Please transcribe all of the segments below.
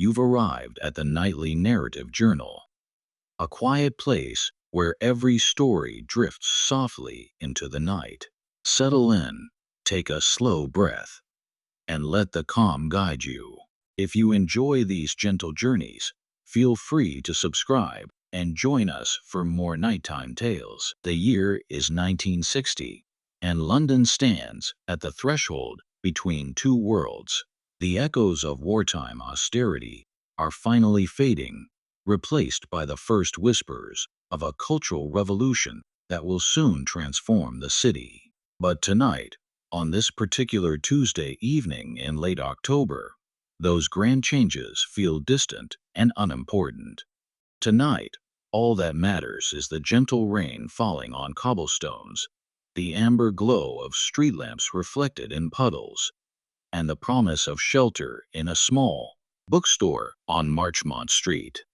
You've arrived at the nightly narrative journal, a quiet place where every story drifts softly into the night. Settle in, take a slow breath, and let the calm guide you. If you enjoy these gentle journeys, feel free to subscribe and join us for more nighttime tales. The year is 1960, and London stands at the threshold between two worlds. The echoes of wartime austerity are finally fading, replaced by the first whispers of a cultural revolution that will soon transform the city. But tonight, on this particular Tuesday evening in late October, those grand changes feel distant and unimportant. Tonight, all that matters is the gentle rain falling on cobblestones, the amber glow of street lamps reflected in puddles, and the promise of shelter in a small bookstore on Marchmont Street.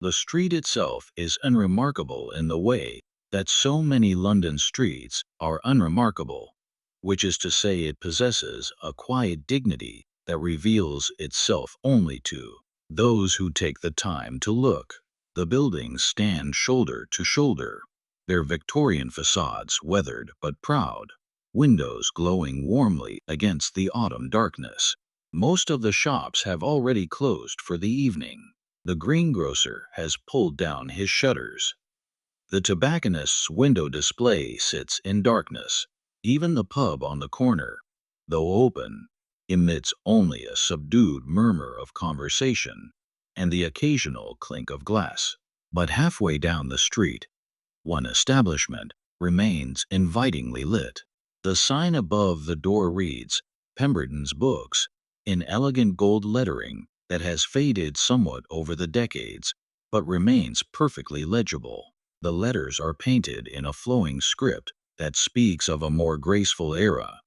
The street itself is unremarkable in the way that so many London streets are unremarkable, which is to say it possesses a quiet dignity that reveals itself only to those who take the time to look. The buildings stand shoulder to shoulder, their Victorian facades weathered but proud, windows glowing warmly against the autumn darkness. Most of the shops have already closed for the evening. The greengrocer has pulled down his shutters. The tobacconist's window display sits in darkness. Even the pub on the corner, though open, emits only a subdued murmur of conversation and the occasional clink of glass. But halfway down the street, one establishment remains invitingly lit. The sign above the door reads, Pemberton's Books, in elegant gold lettering that has faded somewhat over the decades, but remains perfectly legible. The letters are painted in a flowing script that speaks of a more graceful era,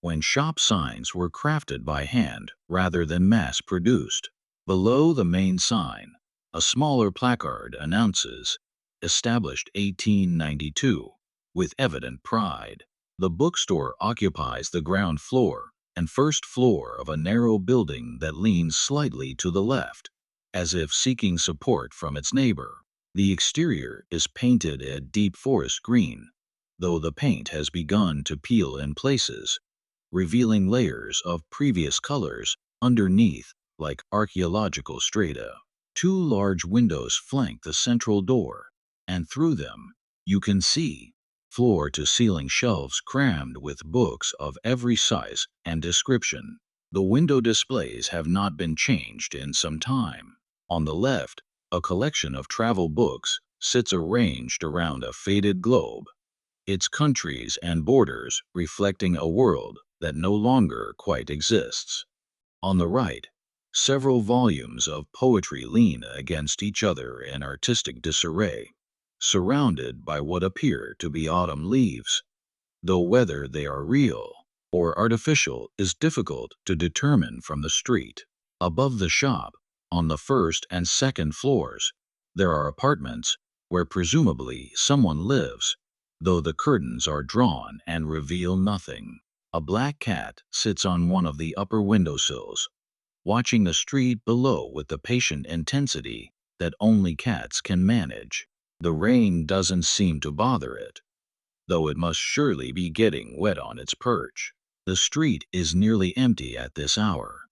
when shop signs were crafted by hand rather than mass-produced. Below the main sign, a smaller placard announces, established 1892, with evident pride. The bookstore occupies the ground floor and first floor of a narrow building that leans slightly to the left, as if seeking support from its neighbor. The exterior is painted a deep forest green, though the paint has begun to peel in places, revealing layers of previous colors underneath like archaeological strata. Two large windows flank the central door, and through them you can see floor-to-ceiling shelves crammed with books of every size and description. The window displays have not been changed in some time. On the left, a collection of travel books sits arranged around a faded globe, its countries and borders reflecting a world that no longer quite exists. On the right, several volumes of poetry lean against each other in artistic disarray, surrounded by what appear to be autumn leaves, though whether they are real or artificial is difficult to determine from the street. Above the shop, on the first and second floors, there are apartments where presumably someone lives, though the curtains are drawn and reveal nothing. A black cat sits on one of the upper windowsills, watching the street below with the patient intensity that only cats can manage. The rain doesn't seem to bother it, though it must surely be getting wet on its perch. The street is nearly empty at this hour.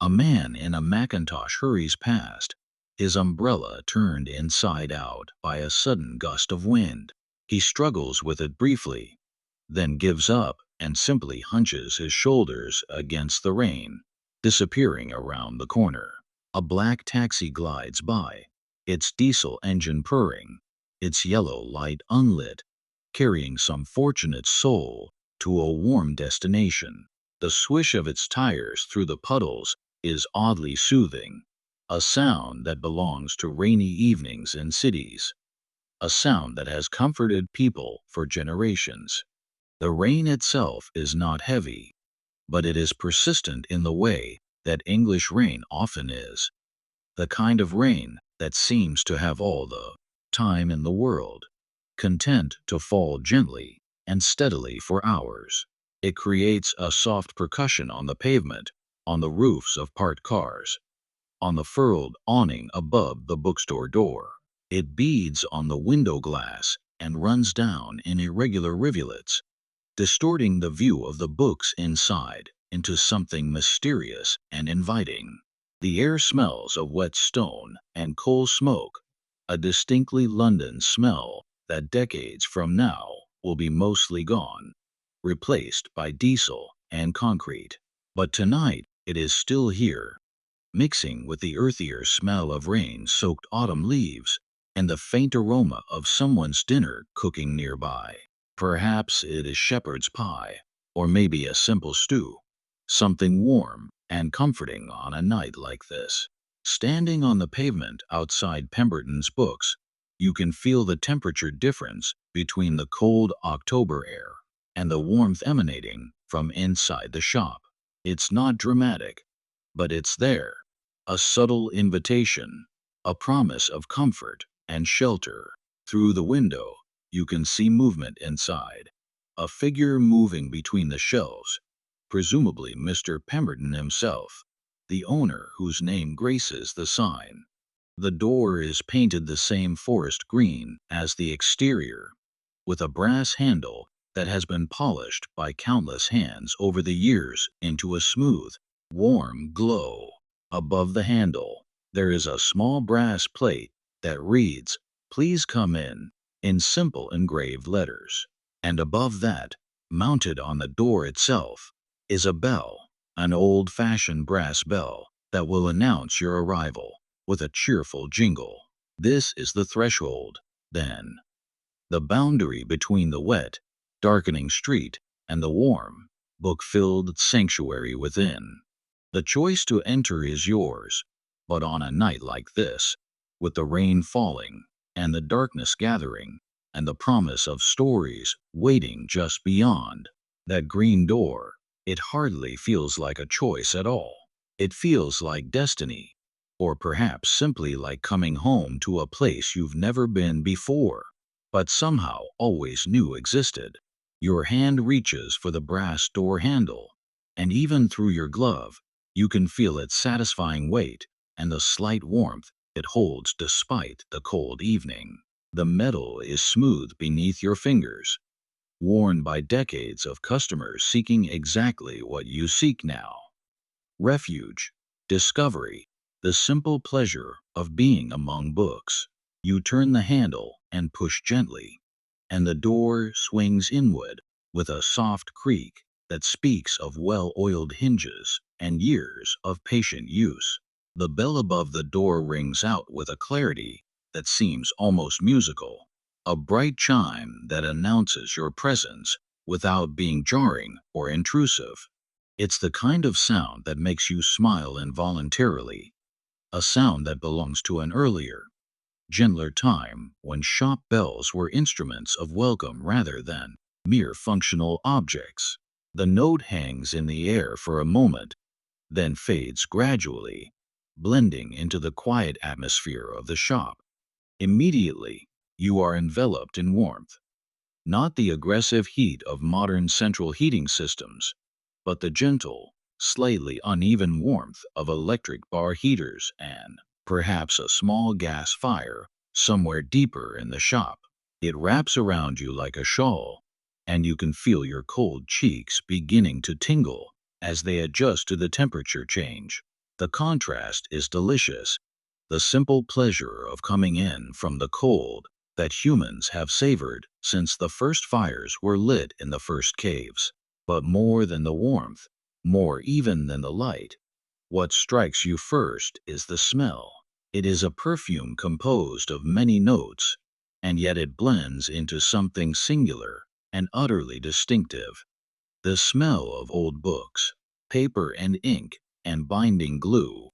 A man in a mackintosh hurries past, his umbrella turned inside out by a sudden gust of wind. He struggles with it briefly, then gives up and simply hunches his shoulders against the rain, disappearing around the corner. A black taxi glides by, its diesel engine purring, its yellow light unlit, carrying some fortunate soul to a warm destination. The swish of its tires through the puddles is oddly soothing, a sound that belongs to rainy evenings in cities, a sound that has comforted people for generations. The rain itself is not heavy, but it is persistent in the way that English rain often is, the kind of rain that seems to have all the time in the world, content to fall gently and steadily for hours. It creates a soft percussion on the pavement, on the roofs of parked cars, on the furled awning above the bookstore door. It beads on the window glass and runs down in irregular rivulets, distorting the view of the books inside into something mysterious and inviting. The air smells of wet stone and coal smoke, a distinctly London smell that decades from now will be mostly gone, replaced by diesel and concrete. But tonight it is still here, mixing with the earthier smell of rain-soaked autumn leaves and the faint aroma of someone's dinner cooking nearby. Perhaps it is shepherd's pie, or maybe a simple stew, something warm and comforting on a night like this. Standing on the pavement outside Pemberton's Books, you can feel the temperature difference between the cold October air and the warmth emanating from inside the shop. It's not dramatic, but it's there, a subtle invitation, a promise of comfort and shelter. Through the window, you can see movement inside, a figure moving between the shelves, presumably Mr. Pemberton himself, the owner whose name graces the sign. The door is painted the same forest green as the exterior, with a brass handle that has been polished by countless hands over the years into a smooth, warm glow. Above the handle, there is a small brass plate that reads, "Please come in simple engraved letters. And above that, mounted on the door itself, is a bell, an old-fashioned brass bell that will announce your arrival with a cheerful jingle. This is the threshold, then, the boundary between the wet, darkening street and the warm, book-filled sanctuary within. The choice to enter is yours, but on a night like this, with the rain falling and the darkness gathering, and the promise of stories waiting just beyond that green door, it hardly feels like a choice at all. It feels like destiny, or perhaps simply like coming home to a place you've never been before, but somehow always knew existed. Your hand reaches for the brass door handle, and even through your glove, you can feel its satisfying weight and the slight warmth it holds despite the cold evening. The metal is smooth beneath your fingers, worn by decades of customers seeking exactly what you seek now: refuge, discovery, the simple pleasure of being among books. You turn the handle and push gently, and the door swings inward with a soft creak that speaks of well-oiled hinges and years of patient use. The bell above the door rings out with a clarity that seems almost musical, a bright chime that announces your presence without being jarring or intrusive. It's the kind of sound that makes you smile involuntarily, a sound that belongs to an earlier, gentler time when shop bells were instruments of welcome rather than mere functional objects. The note hangs in the air for a moment, then fades gradually, blending into the quiet atmosphere of the shop. Immediately, you are enveloped in warmth, not the aggressive heat of modern central heating systems, but the gentle, slightly uneven warmth of electric bar heaters and, perhaps, a small gas fire somewhere deeper in the shop. It wraps around you like a shawl, and you can feel your cold cheeks beginning to tingle as they adjust to the temperature change. The contrast is delicious, the simple pleasure of coming in from the cold that humans have savored since the first fires were lit in the first caves. But more than the warmth, more even than the light, what strikes you first is the smell. It is a perfume composed of many notes, and yet it blends into something singular and utterly distinctive. The smell of old books, paper and ink and binding glue,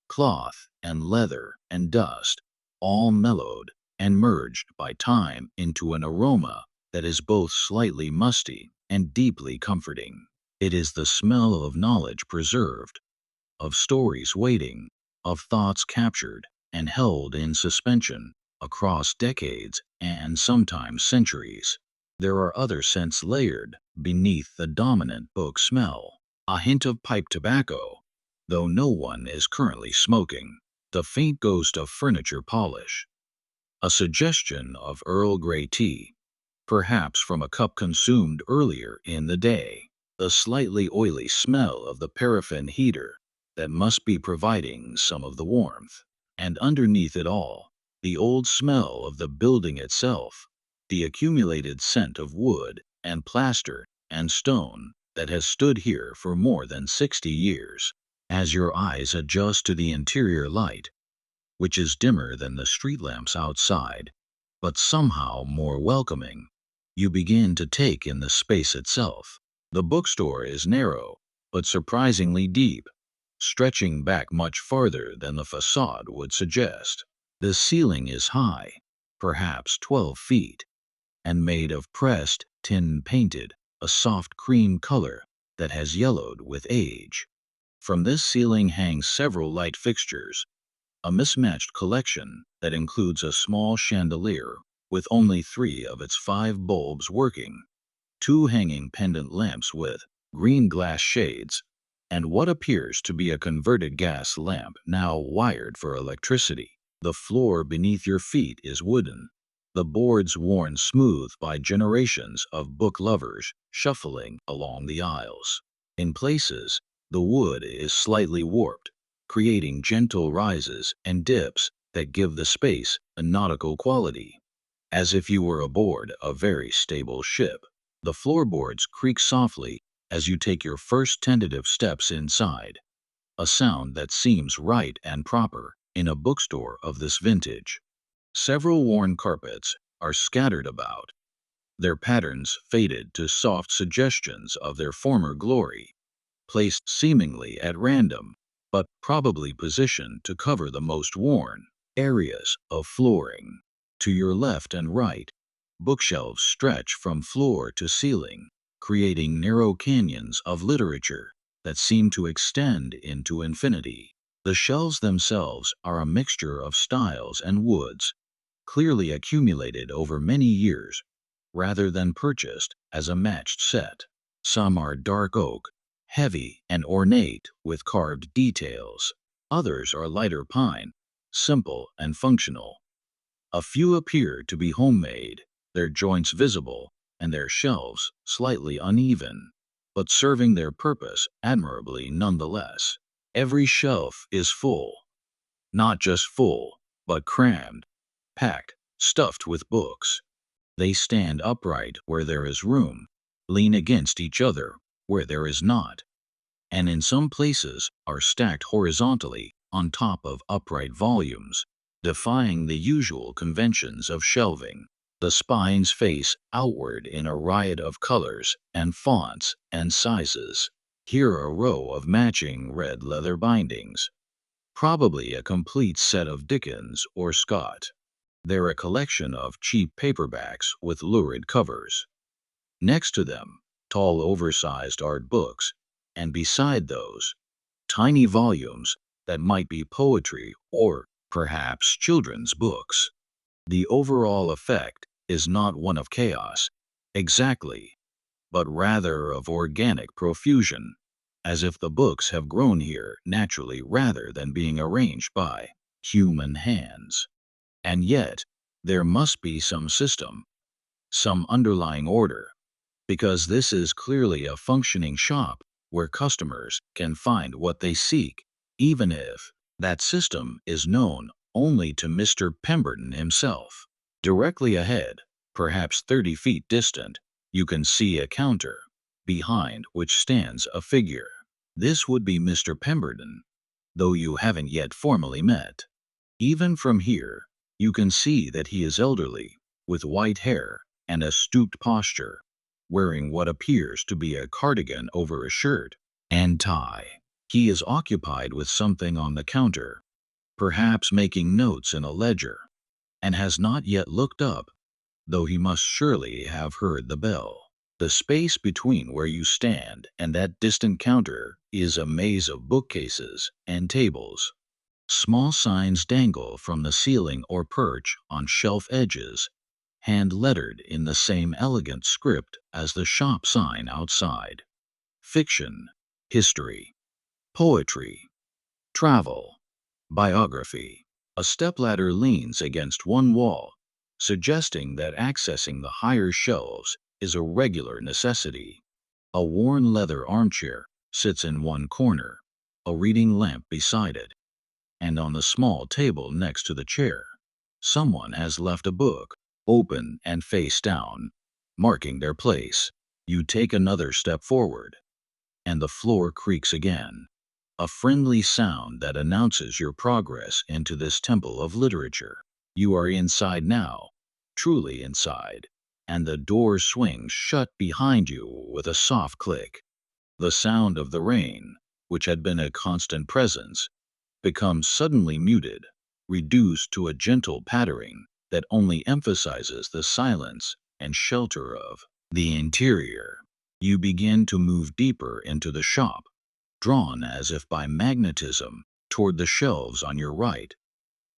cloth and leather and dust, all mellowed and merged by time into an aroma that is both slightly musty and deeply comforting. It is the smell of knowledge preserved, of stories waiting, of thoughts captured and held in suspension across decades and sometimes centuries. There are other scents layered beneath the dominant book smell: a hint of pipe tobacco, though no one is currently smoking. The faint ghost of furniture polish. A suggestion of Earl Grey tea, perhaps from a cup consumed earlier in the day. The slightly oily smell of the paraffin heater that must be providing some of the warmth. And underneath it all, the old smell of the building itself, the accumulated scent of wood and plaster and stone that has stood here for more than 60 years. As your eyes adjust to the interior light, which is dimmer than the street lamps outside, but somehow more welcoming, you begin to take in the space itself. The bookstore is narrow, but surprisingly deep, stretching back much farther than the facade would suggest. The ceiling is high, perhaps 12 feet, and made of pressed tin painted, a soft cream color that has yellowed with age. From this ceiling hang several light fixtures, a mismatched collection that includes a small chandelier with only 3 of its 5 bulbs working, 2 hanging pendant lamps with green glass shades, and what appears to be a converted gas lamp now wired for electricity. The floor beneath your feet is wooden, the boards worn smooth by generations of book lovers shuffling along the aisles. In places, the wood is slightly warped, creating gentle rises and dips that give the space a nautical quality, as if you were aboard a very stable ship. The floorboards creak softly as you take your first tentative steps inside, a sound that seems right and proper in a bookstore of this vintage. Several worn carpets are scattered about, their patterns faded to soft suggestions of their former glory, placed seemingly at random, but probably positioned to cover the most worn areas of flooring. To your left and right, bookshelves stretch from floor to ceiling, creating narrow canyons of literature that seem to extend into infinity. The shelves themselves are a mixture of styles and woods, clearly accumulated over many years rather than purchased as a matched set. Some are dark oak, heavy and ornate with carved details. Others are lighter pine, simple and functional. A few appear to be homemade, their joints visible and their shelves slightly uneven, but serving their purpose admirably nonetheless. Every shelf is full, not just full, but crammed, packed, stuffed with books. They stand upright where there is room, lean against each other where there is not, and in some places are stacked horizontally on top of upright volumes, defying the usual conventions of shelving. The spines face outward in a riot of colors and fonts and sizes. Here a row of matching red leather bindings, probably a complete set of Dickens or Scott. There a collection of cheap paperbacks with lurid covers. Next to them, tall oversized art books, and beside those, tiny volumes that might be poetry or perhaps children's books. The overall effect is not one of chaos, exactly, but rather of organic profusion, as if the books have grown here naturally rather than being arranged by human hands. And yet, there must be some system, some underlying order, because this is clearly a functioning shop where customers can find what they seek, even if that system is known only to Mr. Pemberton himself. Directly ahead, perhaps 30 feet distant, you can see a counter, behind which stands a figure. This would be Mr. Pemberton, though you haven't yet formally met. Even from here, you can see that he is elderly, with white hair and a stooped posture, wearing what appears to be a cardigan over a shirt and tie. He is occupied with something on the counter, perhaps making notes in a ledger, and has not yet looked up, though he must surely have heard the bell. The space between where you stand and that distant counter is a maze of bookcases and tables. Small signs dangle from the ceiling or perch on shelf edges, hand-lettered in the same elegant script as the shop sign outside. Fiction, history, poetry, Travel. Biography. A stepladder leans against one wall, suggesting that accessing the higher shelves is a regular necessity. A worn leather armchair sits in one corner, a reading lamp beside it, and on the small table next to the chair, someone has left a book, open and face down, marking their place. You take another step forward, and the floor creaks again, a friendly sound that announces your progress into this temple of literature. You are inside now, truly inside, and the door swings shut behind you with a soft click. The sound of the rain, which had been a constant presence, becomes suddenly muted, reduced to a gentle pattering that only emphasizes the silence and shelter of the interior. You begin to move deeper into the shop, drawn as if by magnetism toward the shelves on your right,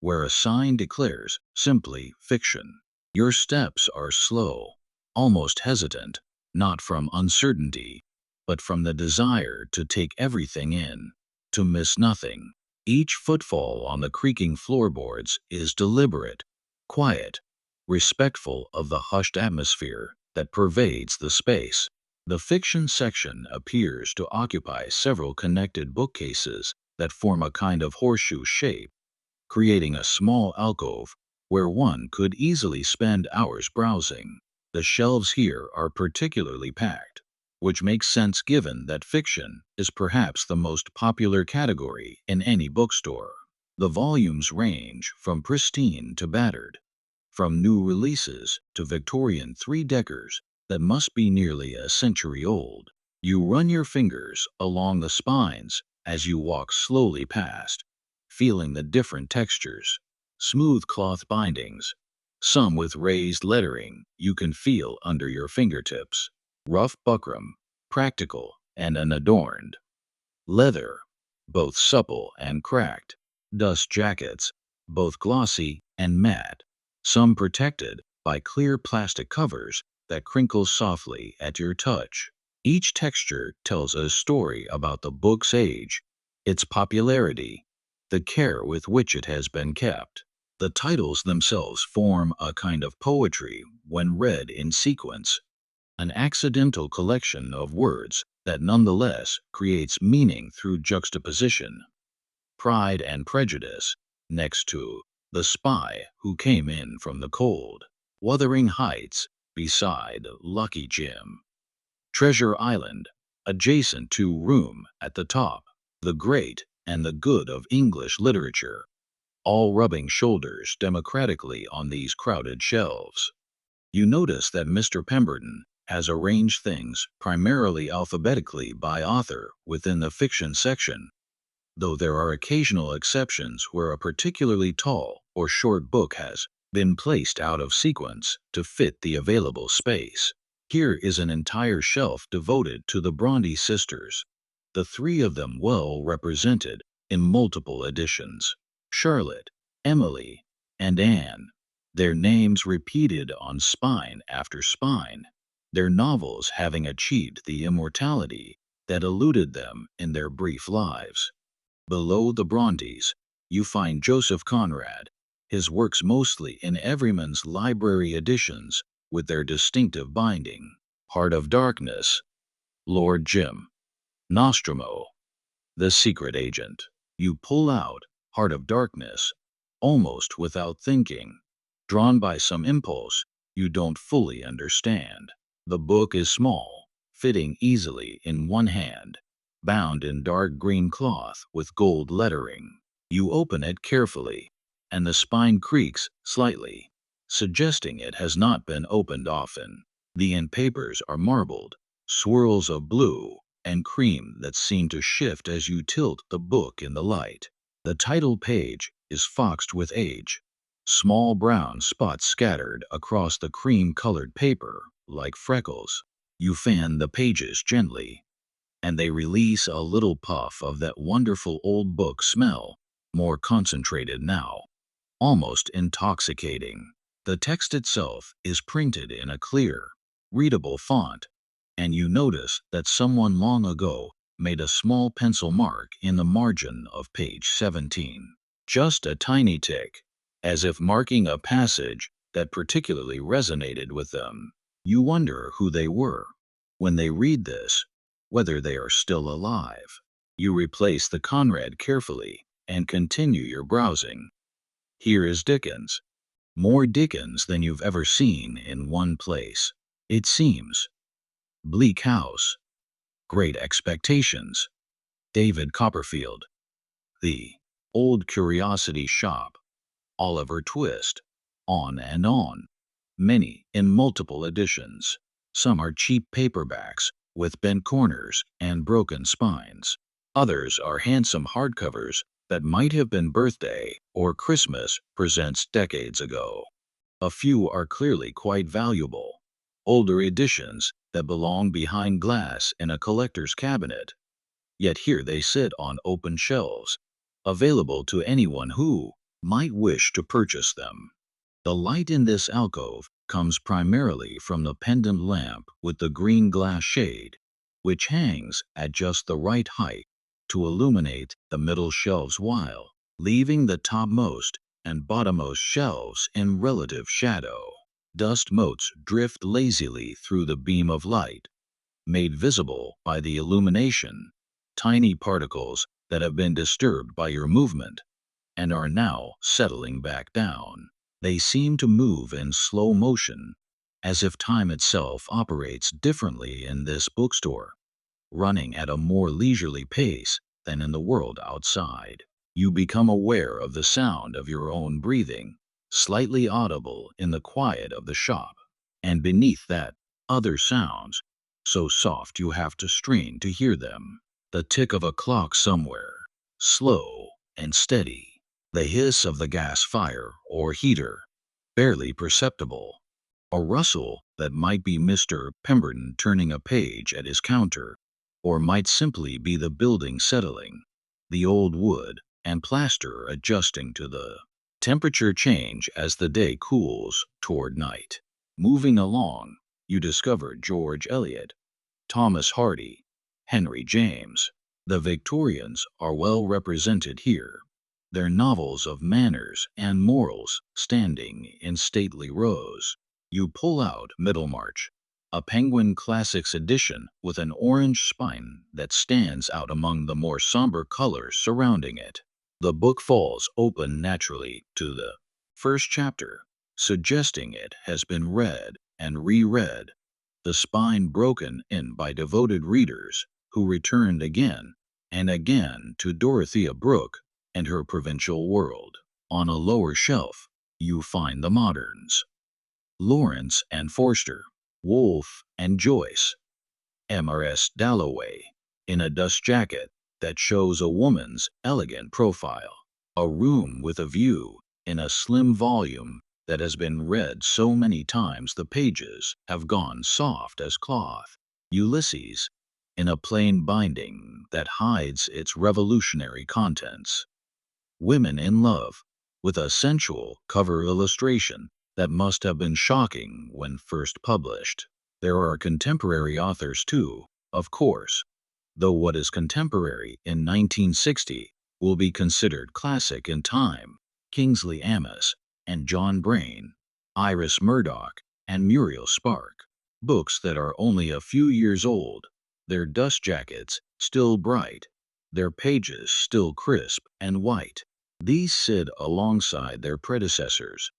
where a sign declares simply fiction. Your steps are slow, almost hesitant, not from uncertainty, but from the desire to take everything in, to miss nothing. Each footfall on the creaking floorboards is deliberate, quiet, respectful of the hushed atmosphere that pervades the space. The fiction section appears to occupy several connected bookcases that form a kind of horseshoe shape, creating a small alcove where one could easily spend hours browsing. The shelves here are particularly packed, which makes sense given that fiction is perhaps the most popular category in any bookstore. The volumes range from pristine to battered, from new releases to Victorian three-deckers that must be nearly a century old. You run your fingers along the spines as you walk slowly past, feeling the different textures. Smooth cloth bindings, some with raised lettering you can feel under your fingertips. Rough buckram, practical and unadorned. Leather, both supple and cracked. Dust jackets, both glossy and matte, some protected by clear plastic covers that crinkle softly at your touch. Each texture tells a story about the book's age, its popularity, the care with which it has been kept. The titles themselves form a kind of poetry when read in sequence, an accidental collection of words that nonetheless creates meaning through juxtaposition. Pride and Prejudice, next to The Spy Who Came In From the Cold. Wuthering Heights, beside Lucky Jim. Treasure Island, adjacent to Room at the top. The Great and the Good of English Literature, all rubbing shoulders democratically on these crowded shelves. You notice that Mr. Pemberton has arranged things primarily alphabetically by author within the fiction section, though there are occasional exceptions where a particularly tall or short book has been placed out of sequence to fit the available space. Here is an entire shelf devoted to the Bronte sisters, the three of them well represented in multiple editions. Charlotte, Emily, and Anne, their names repeated on spine after spine, their novels having achieved the immortality that eluded them in their brief lives. Below the Brontes, you find Joseph Conrad, his works mostly in Everyman's Library editions with their distinctive binding. Heart of Darkness, Lord Jim, Nostromo, The Secret Agent. You pull out Heart of Darkness almost without thinking, drawn by some impulse you don't fully understand. The book is small, fitting easily in one hand, bound in dark green cloth with gold lettering. You open it carefully, and the spine creaks slightly, suggesting it has not been opened often. The end papers are marbled, swirls of blue and cream that seem to shift as you tilt the book in the light. The title page is foxed with age, small brown spots scattered across the cream-colored paper like freckles. You fan the pages gently, and they release a little puff of that wonderful old book smell, more concentrated now, almost intoxicating. The text itself is printed in a clear, readable font, and you notice that someone long ago made a small pencil mark in the margin of page 17. Just a tiny tick, as if marking a passage that particularly resonated with them. You wonder who they were when they read this, whether they are still alive. You replace the Conrad carefully and continue your browsing. Here is Dickens. More Dickens than you've ever seen in one place, it seems. Bleak House, Great Expectations, David Copperfield, The Old Curiosity Shop, Oliver Twist, on and on. Many in multiple editions. Some are cheap paperbacks with bent corners and broken spines. Others are handsome hardcovers that might have been birthday or Christmas presents decades ago. A few are clearly quite valuable. Older editions that belong behind glass in a collector's cabinet. Yet here they sit on open shelves, available to anyone who might wish to purchase them. The light in this alcove comes primarily from the pendant lamp with the green glass shade, which hangs at just the right height to illuminate the middle shelves while leaving the topmost and bottommost shelves in relative shadow. Dust motes drift lazily through the beam of light, made visible by the illumination, tiny particles that have been disturbed by your movement and are now settling back down. They seem to move in slow motion, as if time itself operates differently in this bookstore, running at a more leisurely pace than in the world outside. You become aware of the sound of your own breathing, slightly audible in the quiet of the shop, and beneath that, other sounds, so soft you have to strain to hear them. The tick of a clock somewhere, slow and steady. The hiss of the gas fire or heater, barely perceptible. A rustle that might be Mr. Pemberton turning a page at his counter, or might simply be the building settling, the old wood and plaster adjusting to the temperature change as the day cools toward night. Moving along, you discover George Eliot, Thomas Hardy, Henry James. The Victorians are well represented here, their novels of manners and morals standing in stately rows. You pull out Middlemarch, a Penguin Classics edition with an orange spine that stands out among the more somber colors surrounding it. The book falls open naturally to the first chapter, suggesting it has been read and reread, the spine broken in by devoted readers who returned again and again to Dorothea Brooke and her provincial world. On a lower shelf, you find the moderns. Lawrence and Forster, Woolf and Joyce, M.R.S. Dalloway, in a dust jacket that shows a woman's elegant profile. A room with a view, in a slim volume that has been read so many times the pages have gone soft as cloth. Ulysses, in a plain binding that hides its revolutionary contents. Women in Love, with a sensual cover illustration that must have been shocking when first published. There are contemporary authors too, of course, though what is contemporary in 1960 will be considered classic in time. Kingsley Amis and John Brain, Iris Murdoch and Muriel Spark. Books that are only a few years old, their dust jackets still bright, their pages still crisp and white. These sit alongside their predecessors,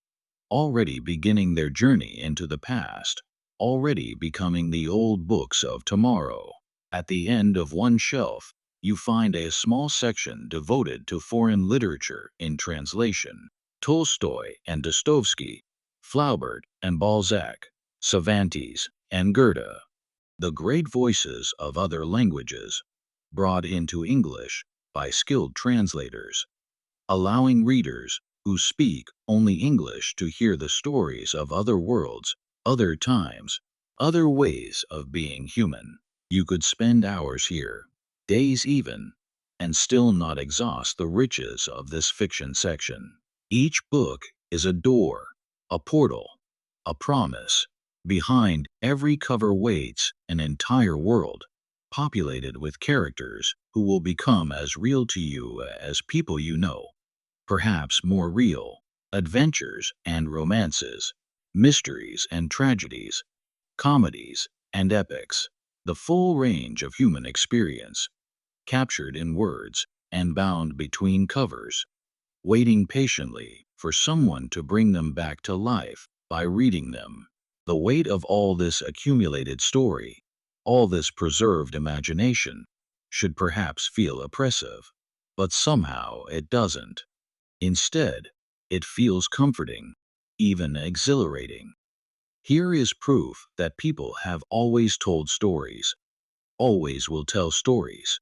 already beginning their journey into the past, already becoming the old books of tomorrow. At the end of one shelf, you find a small section devoted to foreign literature in translation. Tolstoy and Dostoevsky, Flaubert and Balzac, Cervantes and Goethe. The great voices of other languages, brought into English by skilled translators, allowing readers who speak only English to hear the stories of other worlds, other times, other ways of being human. You could spend hours here, days even, and still not exhaust the riches of this fiction section. Each book is a door, a portal, a promise. Behind every cover waits an entire world, populated with characters who will become as real to you as people you know, perhaps more real, adventures and romances, mysteries and tragedies, comedies and epics, the full range of human experience, captured in words and bound between covers, waiting patiently for someone to bring them back to life by reading them. The weight of all this accumulated story, all this preserved imagination, should perhaps feel oppressive, but somehow it doesn't. Instead, it feels comforting, even exhilarating. Here is proof that people have always told stories, always will tell stories,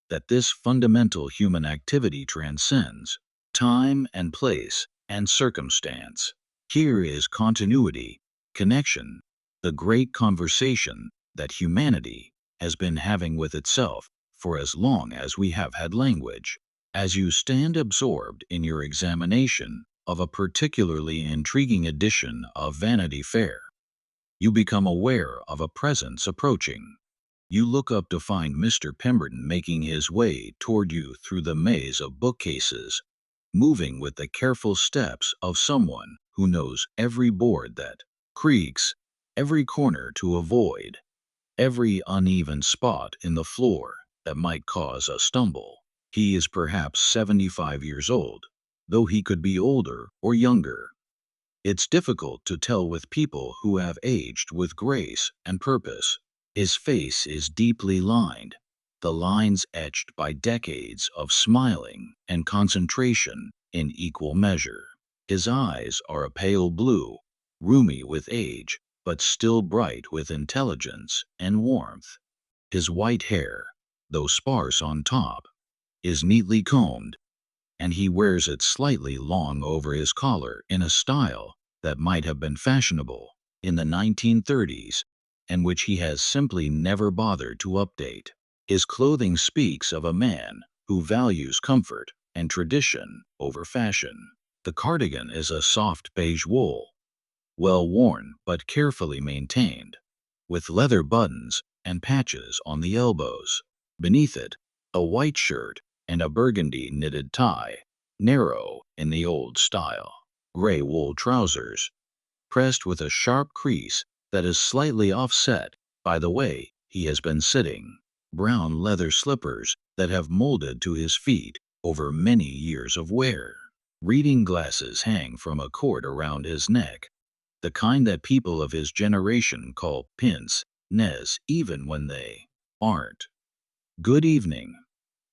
that this fundamental human activity transcends time and place and circumstance. Here is continuity, connection, the great conversation that humanity has been having with itself for as long as we have had language. As you stand absorbed in your examination of a particularly intriguing edition of Vanity Fair, you become aware of a presence approaching. You look up to find Mr. Pemberton making his way toward you through the maze of bookcases, moving with the careful steps of someone who knows every board that creaks, every corner to avoid, every uneven spot in the floor that might cause a stumble. He is perhaps 75 years old, though he could be older or younger. It's difficult to tell with people who have aged with grace and purpose. His face is deeply lined, the lines etched by decades of smiling and concentration in equal measure. His eyes are a pale blue, rheumy with age, but still bright with intelligence and warmth. His white hair, though sparse on top, is neatly combed, and he wears it slightly long over his collar in a style that might have been fashionable in the 1930s and which he has simply never bothered to update. His clothing speaks of a man who values comfort and tradition over fashion. The cardigan is a soft beige wool, well worn but carefully maintained, with leather buttons and patches on the elbows. Beneath it, a white shirt and a burgundy knitted tie, narrow in the old style. Gray wool trousers, pressed with a sharp crease that is slightly offset by the way he has been sitting. Brown leather slippers that have molded to his feet over many years of wear. Reading glasses hang from a cord around his neck, the kind that people of his generation call pince nez even when they aren't. "Good evening,"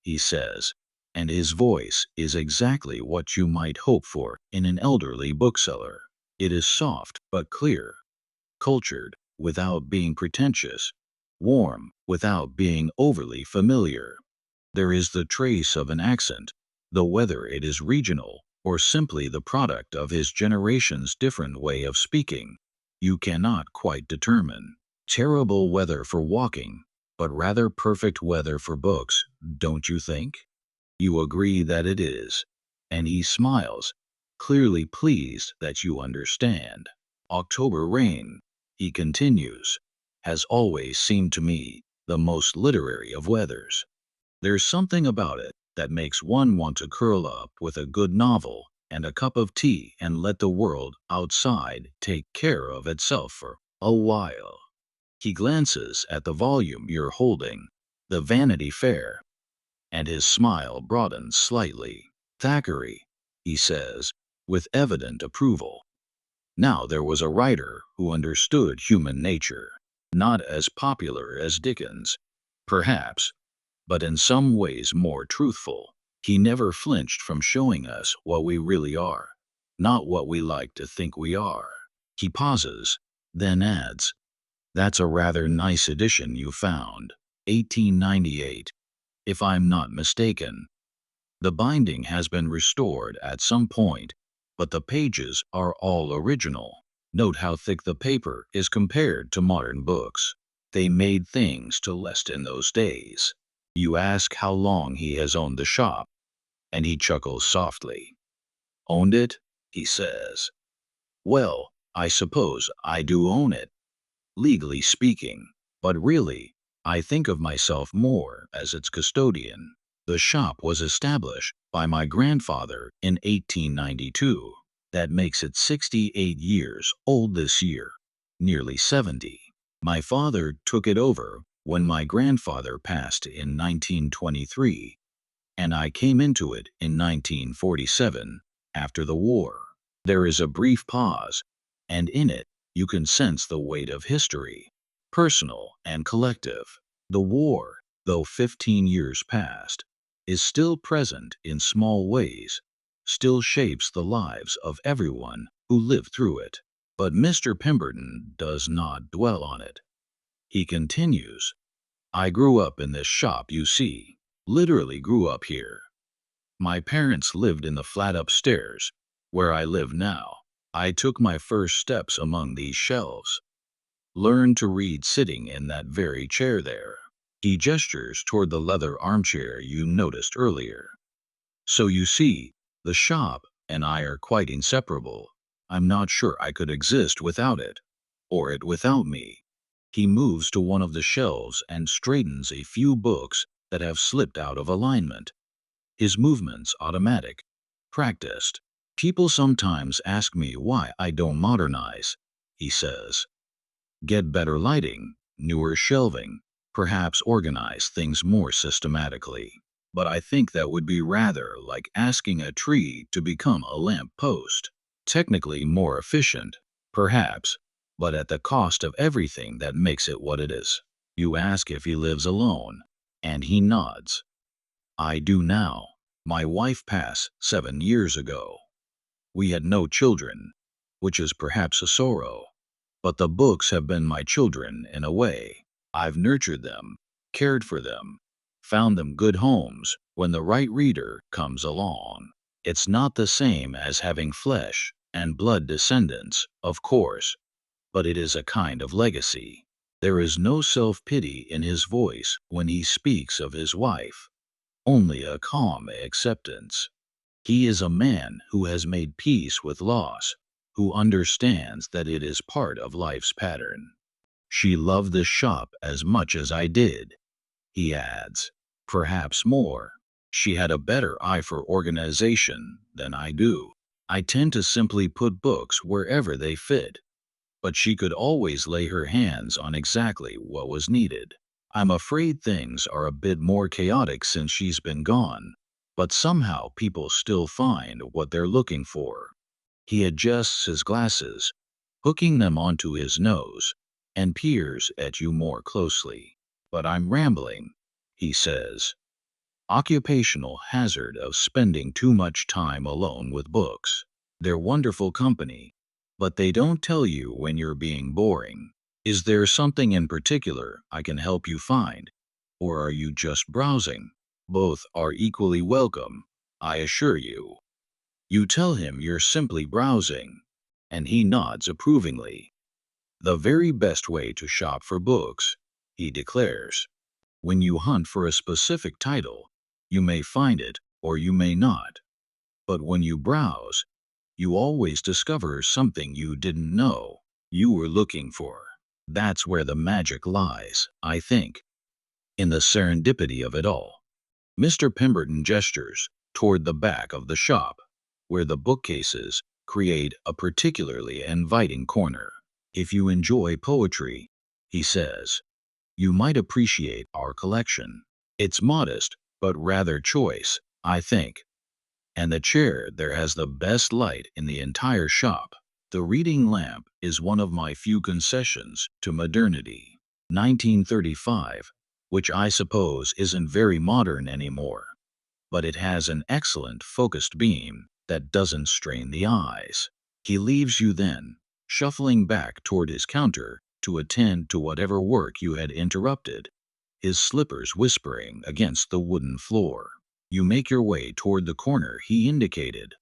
he says, and his voice is exactly what you might hope for in an elderly bookseller. It is soft but clear, cultured without being pretentious, warm without being overly familiar. There is the trace of an accent, though whether it is regional or simply the product of his generation's different way of speaking, you cannot quite determine. Terrible weather for walking, but rather perfect weather for books, don't you think? You agree that it is, and he smiles, clearly pleased that you understand. October rain, he continues, has always seemed to me the most literary of weathers. There's something about it that makes one want to curl up with a good novel and a cup of tea and let the world outside take care of itself for a while. He glances at the volume you're holding, the Vanity Fair, and his smile broadens slightly. "Thackeray," he says, with evident approval. Now there was a writer who understood human nature, not as popular as Dickens, perhaps, but in some ways more truthful. He never flinched from showing us what we really are, not what we like to think we are. He pauses, then adds, "That's a rather nice edition you found. 1898, if I'm not mistaken. The binding has been restored at some point, but the pages are all original. Note how thick the paper is compared to modern books. They made things to last in those days." You ask how long he has owned the shop, and he chuckles softly. "Owned it?" he says. "Well, I suppose I do own it, legally speaking, but really, I think of myself more as its custodian. The shop was established by my grandfather in 1892. That makes it 68 years old this year, nearly 70. My father took it over when my grandfather passed in 1923, and I came into it in 1947, after the war. There is a brief pause, and in it you can sense the weight of history, personal and collective. The war, though 15 years past, is still present in small ways, still shapes the lives of everyone who lived through it. But Mr. Pemberton does not dwell on it. He continues, I grew up in this shop, you see. Literally grew up here. My parents lived in the flat upstairs, where I live now. I took my first steps among these shelves. Learned to read sitting in that very chair there. He gestures toward the leather armchair you noticed earlier. So you see, the shop and I are quite inseparable. I'm not sure I could exist without it, or it without me. He moves to one of the shelves and straightens a few books that have slipped out of alignment. His movements automatic, practiced. People sometimes ask me why I don't modernize, he says. Get better lighting, newer shelving, perhaps organize things more systematically. But I think that would be rather like asking a tree to become a lamp post. Technically more efficient, perhaps, but at the cost of everything that makes it what it is. You ask if he lives alone, and he nods. I do now. My wife passed 7 years ago. We had no children, which is perhaps a sorrow. But the books have been my children in a way. I've nurtured them, cared for them, found them good homes when the right reader comes along. It's not the same as having flesh and blood descendants, of course, but it is a kind of legacy. There is no self-pity in his voice when he speaks of his wife, only a calm acceptance. He is a man who has made peace with loss, who understands that it is part of life's pattern. She loved this shop as much as I did, he adds. Perhaps more. She had a better eye for organization than I do. I tend to simply put books wherever they fit, but she could always lay her hands on exactly what was needed. I'm afraid things are a bit more chaotic since she's been gone, but somehow people still find what they're looking for. He adjusts his glasses, hooking them onto his nose, and peers at you more closely. But I'm rambling, he says. Occupational hazard of spending too much time alone with books. They're wonderful company, but they don't tell you when you're being boring. Is there something in particular I can help you find? Or are you just browsing? Both are equally welcome, I assure you. You tell him you're simply browsing, and he nods approvingly. The very best way to shop for books, he declares. When you hunt for a specific title, you may find it or you may not. But when you browse, you always discover something you didn't know you were looking for. That's where the magic lies, I think, in the serendipity of it all. Mr. Pemberton gestures toward the back of the shop, where the bookcases create a particularly inviting corner. If you enjoy poetry, he says, you might appreciate our collection. It's modest, but rather choice, I think. And the chair there has the best light in the entire shop. The reading lamp is one of my few concessions to modernity. 1935, which I suppose isn't very modern anymore, but it has an excellent focused beam that doesn't strain the eyes. He leaves you then, shuffling back toward his counter to attend to whatever work you had interrupted, his slippers whispering against the wooden floor. You make your way toward the corner he indicated,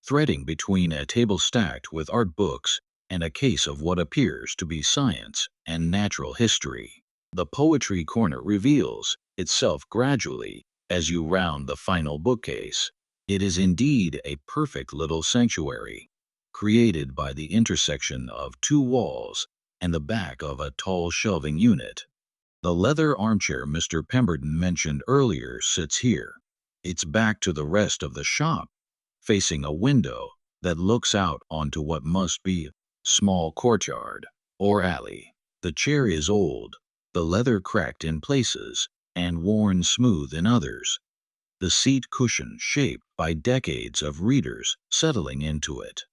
threading between a table stacked with art books and a case of what appears to be science and natural history. The poetry corner reveals itself gradually as you round the final bookcase. It is indeed a perfect little sanctuary, created by the intersection of two walls and the back of a tall shelving unit. The leather armchair Mr. Pemberton mentioned earlier sits here. It's back to the rest of the shop, facing a window that looks out onto what must be a small courtyard or alley. The chair is old, the leather cracked in places and worn smooth in others, the seat cushion shaped by decades of readers settling into it.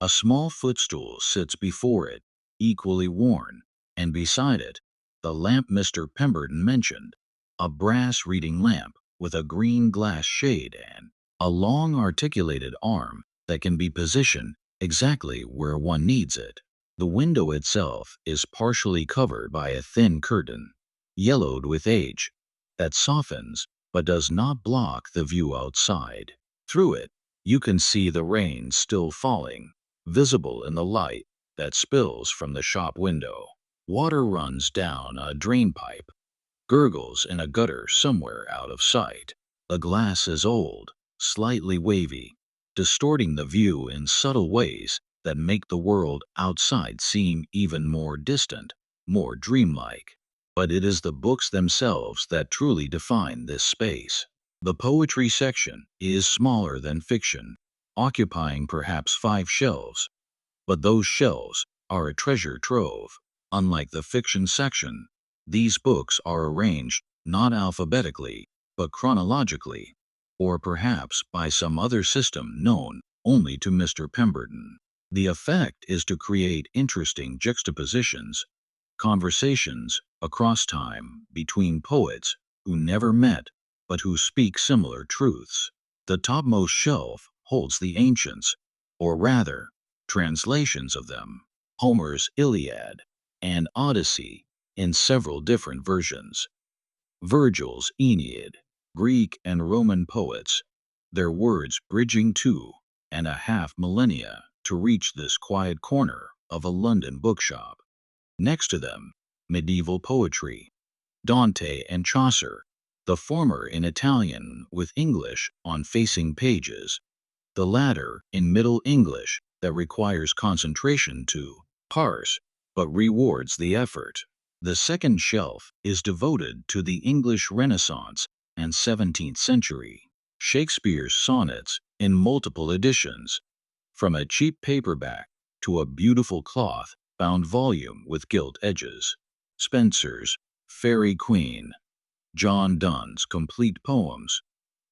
A small footstool sits before it, equally worn, and beside it, the lamp Mr. Pemberton mentioned, a brass reading lamp with a green glass shade and a long articulated arm that can be positioned exactly where one needs it. The window itself is partially covered by a thin curtain, yellowed with age, that softens but does not block the view outside. Through it, you can see the rain still falling, visible in the light that spills from the shop window. Water runs down a drain pipe, gurgles in a gutter somewhere out of sight. The glass is old, slightly wavy, distorting the view in subtle ways that make the world outside seem even more distant, more dreamlike. But it is the books themselves that truly define this space. The poetry section is smaller than fiction, occupying perhaps 5 shelves, but those shelves are a treasure trove. Unlike the fiction section, these books are arranged not alphabetically, but chronologically, or perhaps by some other system known only to Mr. Pemberton. The effect is to create interesting juxtapositions, conversations across time between poets who never met but who speak similar truths. The topmost shelf holds the ancients, or rather, translations of them, Homer's Iliad and Odyssey in several different versions, Virgil's Aeneid, Greek and Roman poets, their words bridging 2.5 millennia to reach this quiet corner of a London bookshop. Next to them, medieval poetry, Dante and Chaucer, the former in Italian with English on facing pages, the latter in Middle English that requires concentration to parse, but rewards the effort. The second shelf is devoted to the English Renaissance and 17th century, Shakespeare's sonnets in multiple editions, from a cheap paperback to a beautiful cloth-bound volume with gilt edges, Spenser's Faerie Queene, John Donne's complete poems,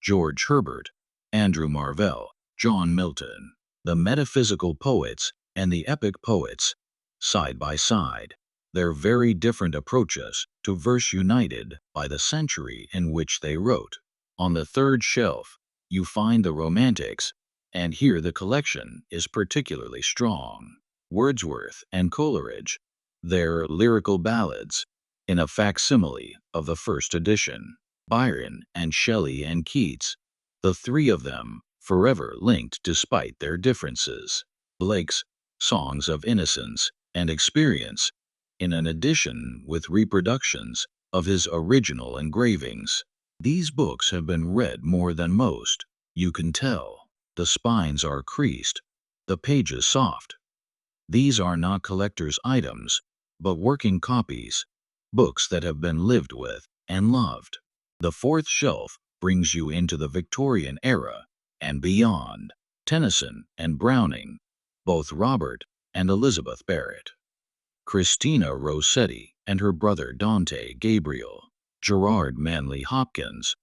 George Herbert, Andrew Marvell, John Milton, the metaphysical poets and the epic poets, side by side, their very different approaches to verse united by the century in which they wrote. On the third shelf, you find the Romantics, and here the collection is particularly strong. Wordsworth and Coleridge, their lyrical ballads, in a facsimile of the first edition, Byron and Shelley and Keats, the three of them forever linked despite their differences, Blake's Songs of Innocence and Experience, in an edition with reproductions of his original engravings. These books have been read more than most, you can tell. The spines are creased, the pages soft. These are not collector's items, but working copies, books that have been lived with and loved. The fourth shelf brings you into the Victorian era and beyond, Tennyson and Browning, both Robert and Elizabeth Barrett, Christina Rossetti and her brother Dante Gabriel, Gerard Manley Hopkins,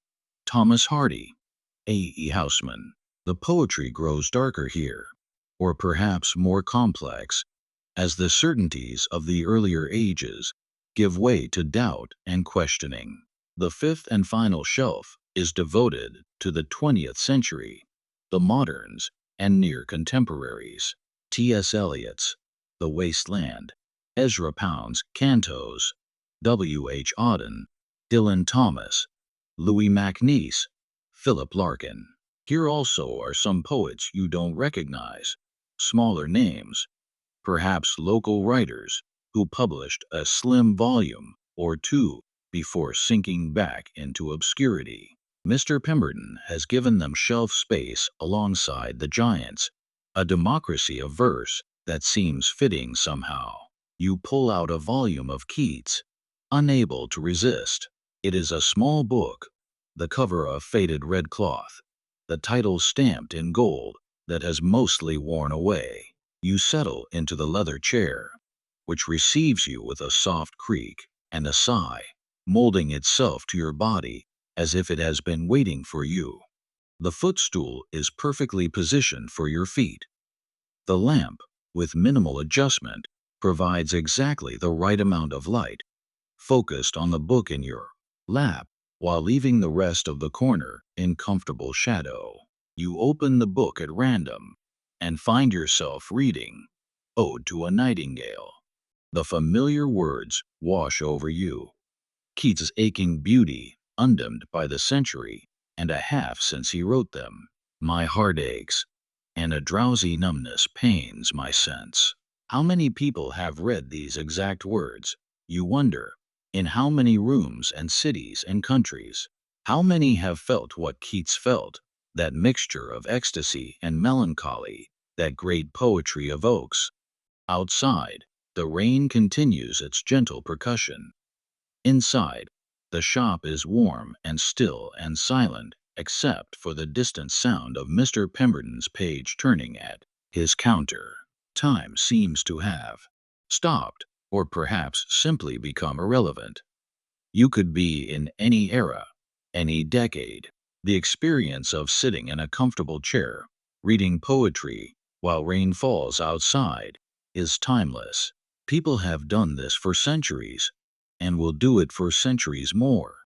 Thomas Hardy, A.E. Housman. The poetry grows darker here, or perhaps more complex, as the certainties of the earlier ages give way to doubt and questioning. The fifth and final shelf is devoted to the 20th century, the moderns and near contemporaries, T.S. Eliot's The Waste Land, Ezra Pound's Cantos, W.H. Auden, Dylan Thomas, Louis MacNeice, Philip Larkin. Here also are some poets you don't recognize, smaller names, perhaps local writers who published a slim volume or two before sinking back into obscurity. Mr. Pemberton has given them shelf space alongside the giants, a democracy of verse that seems fitting somehow. You pull out a volume of Keats, unable to resist. It is a small book, the cover of faded red cloth, the title stamped in gold that has mostly worn away. You settle into the leather chair, which receives you with a soft creak and a sigh, molding itself to your body as if it has been waiting for you. The footstool is perfectly positioned for your feet. The lamp, with minimal adjustment, provides exactly the right amount of light, focused on the book in your lap, while leaving the rest of the corner in comfortable shadow. You open the book at random and find yourself reading Ode to a Nightingale. The familiar words wash over you. Keats's aching beauty, undimmed by the century and a half since he wrote them. My heart aches, and a drowsy numbness pains my sense. How many people have read these exact words, you wonder? In how many rooms and cities and countries? How many have felt what Keats felt, that mixture of ecstasy and melancholy that great poetry evokes? Outside, the rain continues its gentle percussion. Inside, the shop is warm and still and silent, except for the distant sound of Mr. Pemberton's page turning at his counter. Time seems to have stopped, or perhaps simply become irrelevant. You could be in any era, any decade. The experience of sitting in a comfortable chair, reading poetry while rain falls outside, is timeless. People have done this for centuries, and will do it for centuries more,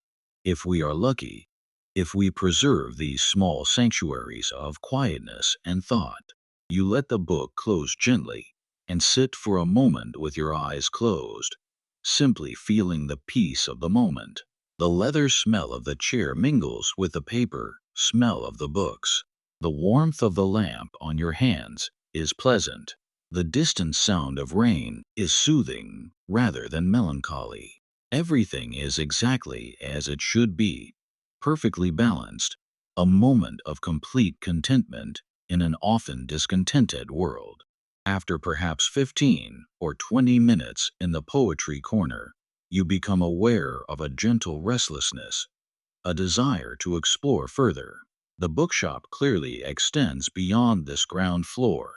if we are lucky, if we preserve these small sanctuaries of quietness and thought. You let the book close gently, and sit for a moment with your eyes closed, simply feeling the peace of the moment. The leather smell of the chair mingles with the paper smell of the books. The warmth of the lamp on your hands is pleasant. The distant sound of rain is soothing rather than melancholy. Everything is exactly as it should be, perfectly balanced, a moment of complete contentment in an often discontented world. After perhaps 15 or 20 minutes in the poetry corner, you become aware of a gentle restlessness, a desire to explore further. The bookshop clearly extends beyond this ground floor,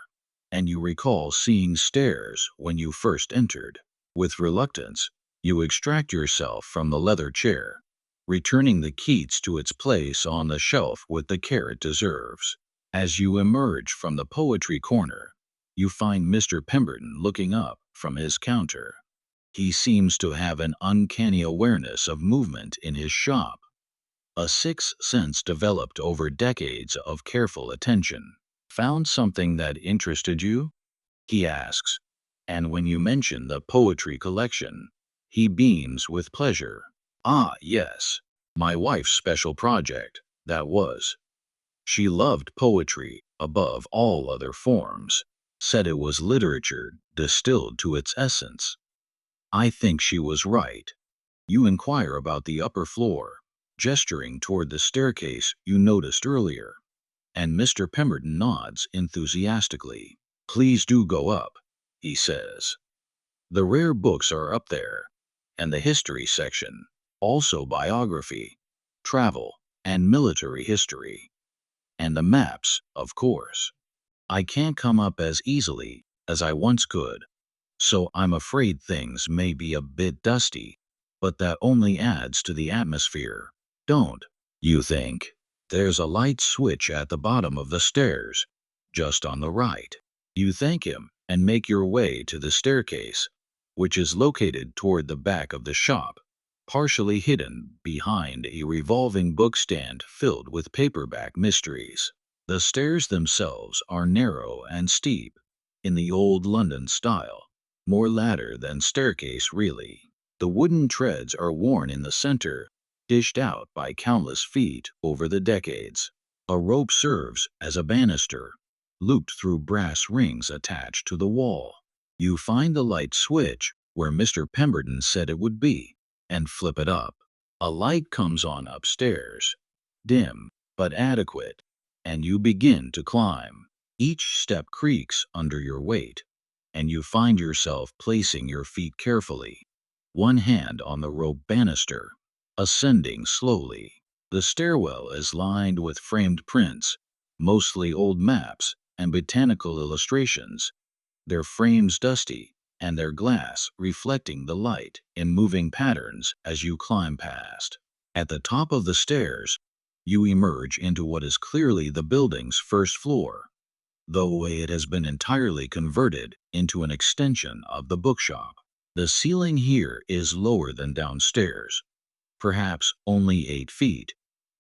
and you recall seeing stairs when you first entered. With reluctance, you extract yourself from the leather chair, returning the Keats to its place on the shelf with the care it deserves. As you emerge from the poetry corner, you find Mr. Pemberton looking up from his counter. He seems to have an uncanny awareness of movement in his shop, a sixth sense developed over decades of careful attention. Found something that interested you? He asks, and when you mention the poetry collection, he beams with pleasure. Ah, yes, my wife's special project, that was. She loved poetry above all other forms, said it was literature distilled to its essence. I think she was right. You inquire about the upper floor, gesturing toward the staircase you noticed earlier, and Mr. Pemberton nods enthusiastically. Please do go up, he says. The rare books are up there, and the history section, also biography, travel, and military history, and the maps, of course. I can't come up as easily as I once could, so I'm afraid things may be a bit dusty, but that only adds to the atmosphere. Don't you think? There's a light switch at the bottom of the stairs, just on the right. You thank him and make your way to the staircase, which is located toward the back of the shop, partially hidden behind a revolving bookstand filled with paperback mysteries. The stairs themselves are narrow and steep, in the old London style, more ladder than staircase really. The wooden treads are worn in the center, dished out by countless feet over the decades. A rope serves as a banister, looped through brass rings attached to the wall. You find the light switch where Mr. Pemberton said it would be, and flip it up. A light comes on upstairs, dim but adequate, and you begin to climb. Each step creaks under your weight, and you find yourself placing your feet carefully, one hand on the rope banister, ascending slowly. The stairwell is lined with framed prints, mostly old maps and botanical illustrations, their frames dusty and their glass reflecting the light in moving patterns as you climb past. At the top of the stairs, you emerge into what is clearly the building's first floor, though it has been entirely converted into an extension of the bookshop. The ceiling here is lower than downstairs, perhaps only 8 feet,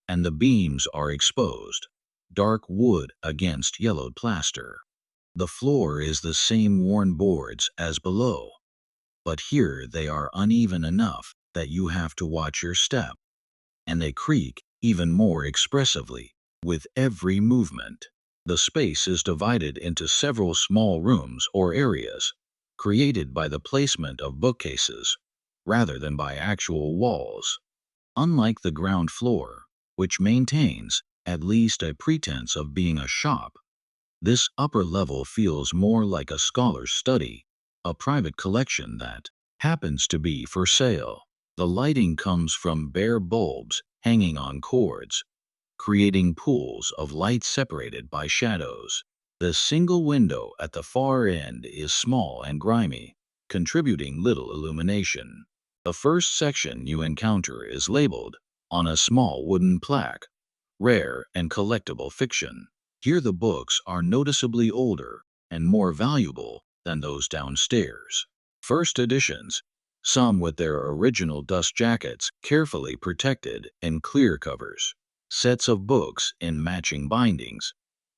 and the beams are exposed, dark wood against yellowed plaster. The floor is the same worn boards as below, but here they are uneven enough that you have to watch your step, and they creak even more expressively with every movement. The space is divided into several small rooms or areas, created by the placement of bookcases, rather than by actual walls. Unlike the ground floor, which maintains at least a pretense of being a shop, this upper level feels more like a scholar's study, a private collection that happens to be for sale. The lighting comes from bare bulbs hanging on cords, creating pools of light separated by shadows. The single window at the far end is small and grimy, contributing little illumination. The first section you encounter is labeled, on a small wooden plaque, Rare and Collectible Fiction. Here the books are noticeably older and more valuable than those downstairs. First editions, some with their original dust jackets carefully protected in clear covers. Sets of books in matching bindings,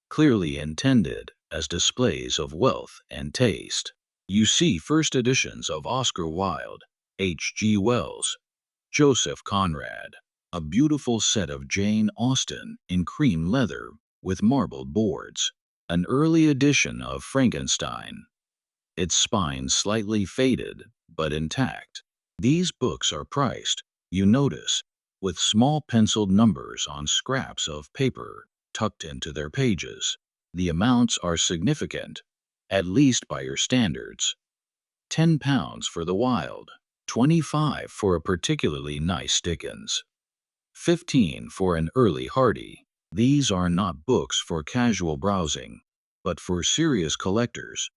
clearly intended as displays of wealth and taste. You see first editions of Oscar Wilde, H.G. Wells, Joseph Conrad, a beautiful set of Jane Austen in cream leather with marbled boards, an early edition of Frankenstein, its spine slightly faded but intact. These books are priced, you notice, with small penciled numbers on scraps of paper tucked into their pages. The amounts are significant, at least by your standards. £10 for the Wilde, 25 for a particularly nice Dickens, 15 for an early Hardy. These are not books for casual browsing, but for serious collectors,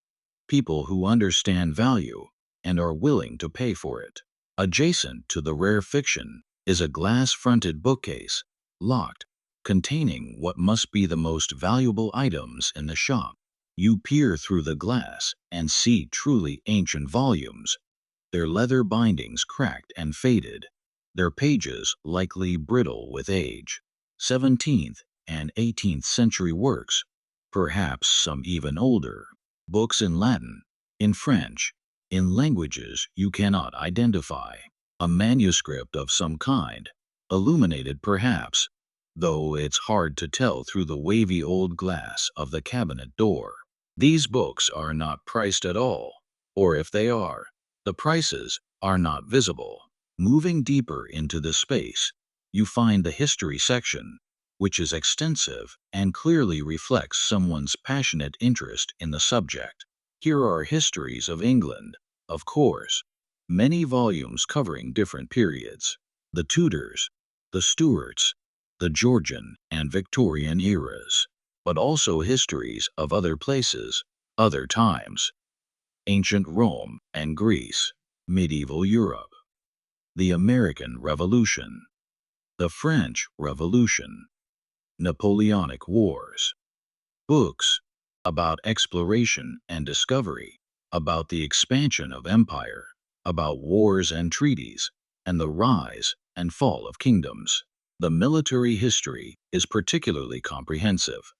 people who understand value and are willing to pay for it. Adjacent to the rare fiction is a glass-fronted bookcase, locked, containing what must be the most valuable items in the shop. You peer through the glass and see truly ancient volumes, their leather bindings cracked and faded, their pages likely brittle with age. 17th and 18th century works, perhaps some even older. Books in Latin, in French, in languages you cannot identify. A manuscript of some kind, illuminated perhaps, though it's hard to tell through the wavy old glass of the cabinet door. These books are not priced at all, or if they are, the prices are not visible. Moving deeper into this space, you find the history section, which is extensive and clearly reflects someone's passionate interest in the subject. Here are histories of England, of course, many volumes covering different periods: the Tudors, the Stuarts, the Georgian and Victorian eras, but also histories of other places, other times: ancient Rome and Greece, medieval Europe, the American Revolution, the French Revolution, Napoleonic Wars. Books about exploration and discovery, about the expansion of empire, about wars and treaties, and the rise and fall of kingdoms. The military history is particularly comprehensive.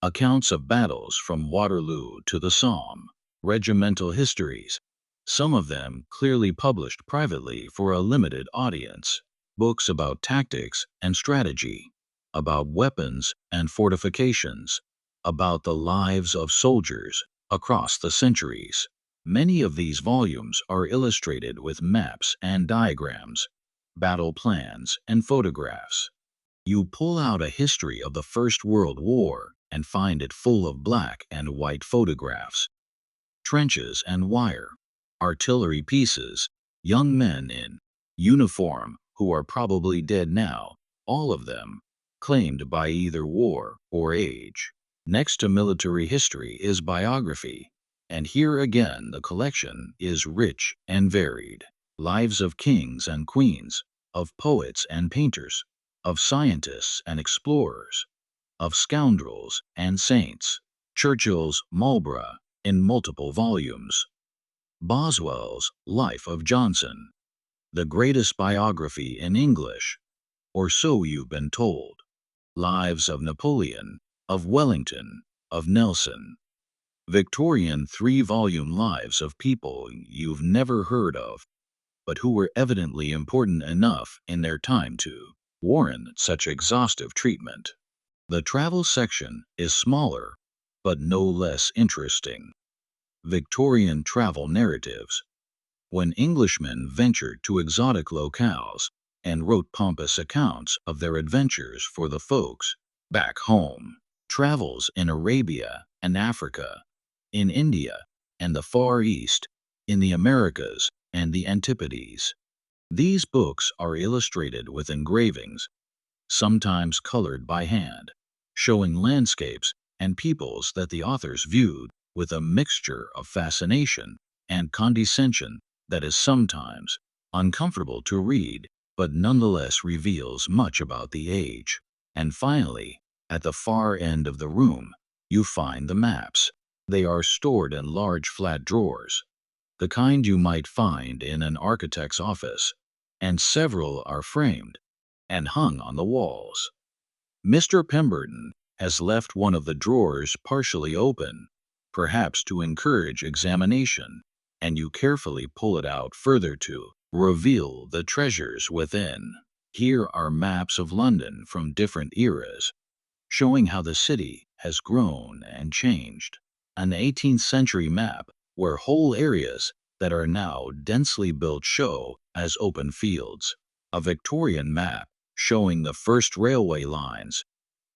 Accounts of battles from Waterloo to the Somme, regimental histories, some of them clearly published privately for a limited audience. Books about tactics and strategy, about weapons and fortifications, about the lives of soldiers across the centuries. Many of these volumes are illustrated with maps and diagrams, battle plans and photographs. You pull out a history of the First World War and find it full of black and white photographs, trenches and wire, artillery pieces, young men in uniform who are probably dead now, all of them claimed by either war or age. Next to military history is biography, and here again the collection is rich and varied. Lives of kings and queens, of poets and painters, of scientists and explorers, of scoundrels and saints. Churchill's Marlborough in multiple volumes. Boswell's Life of Johnson, the greatest biography in English, or so you've been told. Lives of Napoleon, of Wellington, of Nelson. Victorian three-volume lives of people you've never heard of, but who were evidently important enough in their time to warrant such exhaustive treatment. The travel section is smaller, but no less interesting. Victorian travel narratives. When Englishmen ventured to exotic locales and wrote pompous accounts of their adventures for the folks back home. Travels in Arabia and Africa, in India and the Far East, in the Americas and the Antipodes. These books are illustrated with engravings, sometimes colored by hand, showing landscapes and peoples that the authors viewed with a mixture of fascination and condescension that is sometimes uncomfortable to read, but nonetheless reveals much about the age. And finally, at the far end of the room, you find the maps. They are stored in large flat drawers, the kind you might find in an architect's office, and several are framed and hung on the walls. Mr. Pemberton has left one of the drawers partially open, perhaps to encourage examination, and you carefully pull it out further to reveal the treasures within. Here are maps of London from different eras, showing how the city has grown and changed. An 18th century map where whole areas that are now densely built show as open fields. A Victorian map showing the first railway lines,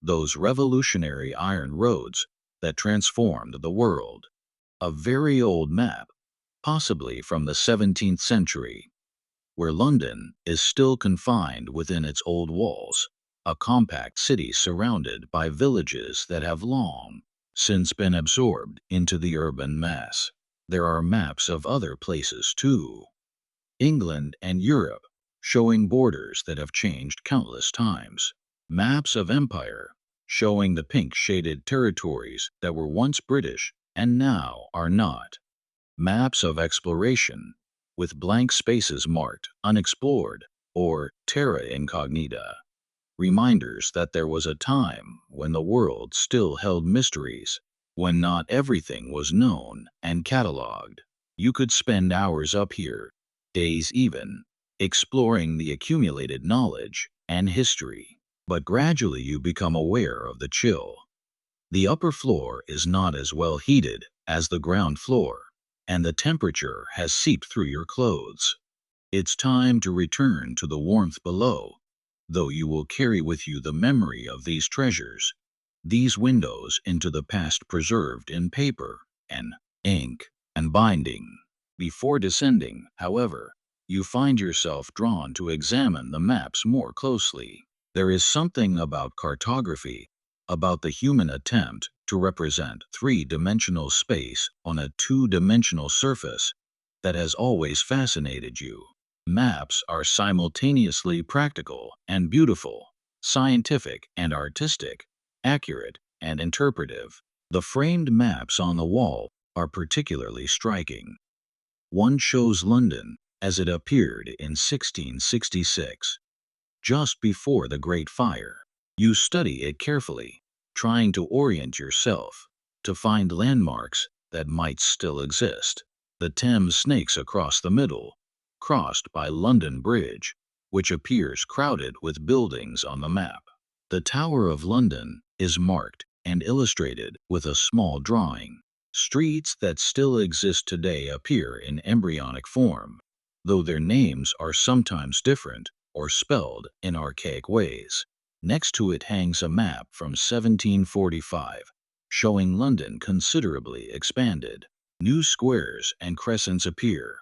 those revolutionary iron roads that transformed the world. A very old map, possibly from the 17th century, where London is still confined within its old walls, a compact city surrounded by villages that have long since been absorbed into the urban mass. There are maps of other places too. England and Europe, showing borders that have changed countless times. Maps of empire, showing the pink-shaded territories that were once British and now are not. Maps of exploration, with blank spaces marked unexplored or terra incognita. Reminders that there was a time when the world still held mysteries, when not everything was known and catalogued. You could spend hours up here, days even, exploring the accumulated knowledge and history. But gradually you become aware of the chill. The upper floor is not as well heated as the ground floor, and the temperature has seeped through your clothes. It's time to return to the warmth below, though you will carry with you the memory of these treasures, these windows into the past preserved in paper and ink and binding. Before descending, however, you find yourself drawn to examine the maps more closely. There is something about cartography, about the human attempt to represent three-dimensional space on a two-dimensional surface, that has always fascinated you. Maps are simultaneously practical and beautiful, scientific and artistic, accurate and interpretive. The framed maps on the wall are particularly striking. One shows London as it appeared in 1666, just before the Great Fire. You study it carefully, trying to orient yourself, to find landmarks that might still exist. The Thames snakes across the middle, crossed by London Bridge, which appears crowded with buildings on the map. The Tower of London is marked and illustrated with a small drawing. Streets that still exist today appear in embryonic form, though their names are sometimes different or spelled in archaic ways. Next to it hangs a map from 1745, showing London considerably expanded. New squares and crescents appear,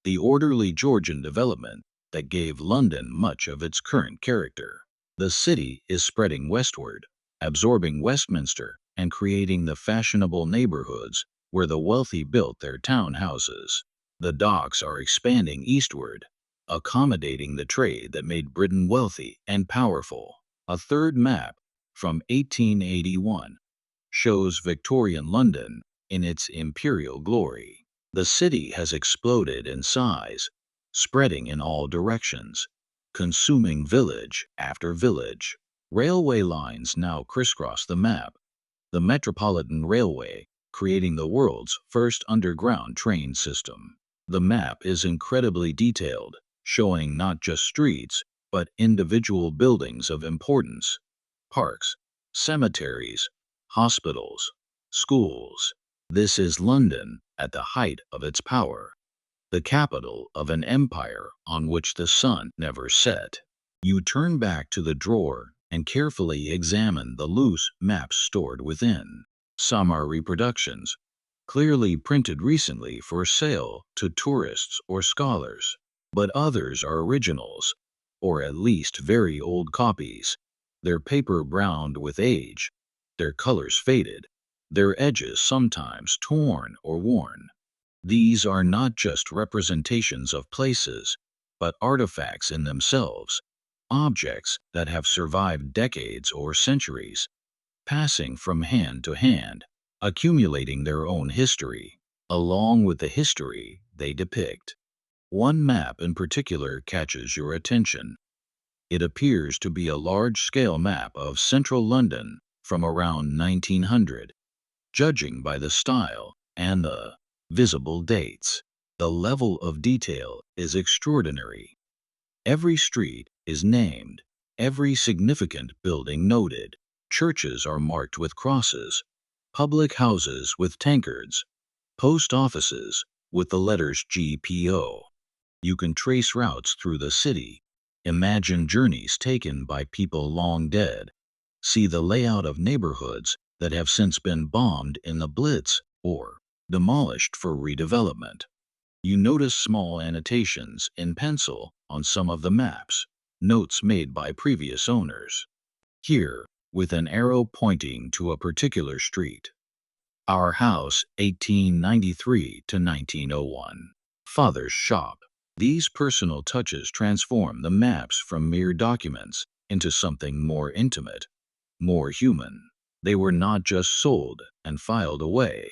the orderly Georgian development that gave London much of its current character. The city is spreading westward, absorbing Westminster and creating the fashionable neighborhoods where the wealthy built their townhouses. The docks are expanding eastward, accommodating the trade that made Britain wealthy and powerful. A third map, from 1881, shows Victorian London in its imperial glory. The city has exploded in size, spreading in all directions, consuming village after village. Railway lines now crisscross the map, the Metropolitan Railway creating the world's first underground train system. The map is incredibly detailed, showing not just streets, but individual buildings of importance, parks, cemeteries, hospitals, schools. This is London at the height of its power, the capital of an empire on which the sun never set. You turn back to the drawer and carefully examine the loose maps stored within. Some are reproductions, clearly printed recently for sale to tourists or scholars, but others are originals, or at least very old copies, their paper browned with age, their colors faded, their edges sometimes torn or worn. These are not just representations of places, but artifacts in themselves, objects that have survived decades or centuries, passing from hand to hand, accumulating their own history, along with the history they depict. One map in particular catches your attention. It appears to be a large-scale map of central London from around 1900. Judging by the style and the visible dates, the level of detail is extraordinary. Every street is named, every significant building noted. Churches are marked with crosses, public houses with tankards, post offices with the letters GPO. You can trace routes through the city, imagine journeys taken by people long dead, see the layout of neighborhoods that have since been bombed in the Blitz or demolished for redevelopment. You notice small annotations in pencil on some of the maps, notes made by previous owners. Here, with an arrow pointing to a particular street. Our house, 1893 to 1901. Father's shop. These personal touches transform the maps from mere documents into something more intimate, more human. They were not just sold and filed away,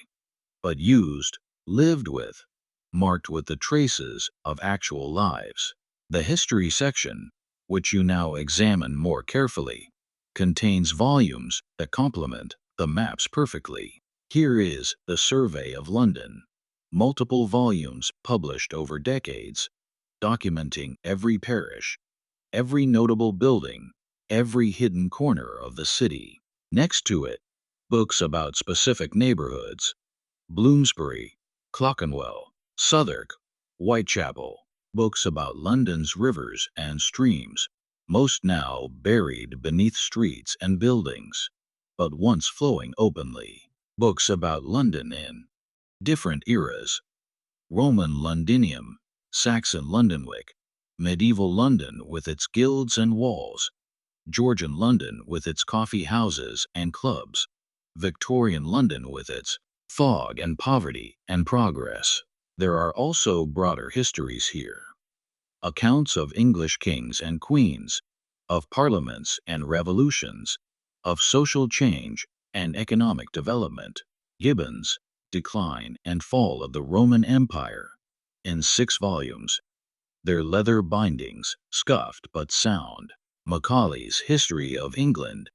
but used, lived with, marked with the traces of actual lives. The history section, which you now examine more carefully, contains volumes that complement the maps perfectly. Here is the Survey of London, multiple volumes published over decades, documenting every parish, every notable building, every hidden corner of the city. Next to it, books about specific neighborhoods: Bloomsbury, Clerkenwell, Southwark, Whitechapel. Books about London's rivers and streams, most now buried beneath streets and buildings, but once flowing openly. Books about London in different eras: Roman Londinium, Saxon Londonwick, medieval London with its guilds and walls, Georgian London with its coffee houses and clubs, Victorian London with its fog and poverty and progress. There are also broader histories here. Accounts of English kings and queens, of parliaments and revolutions, of social change and economic development. Gibbon's Decline and Fall of the Roman Empire, in 6 volumes, their leather bindings scuffed but sound. Macaulay's History of England,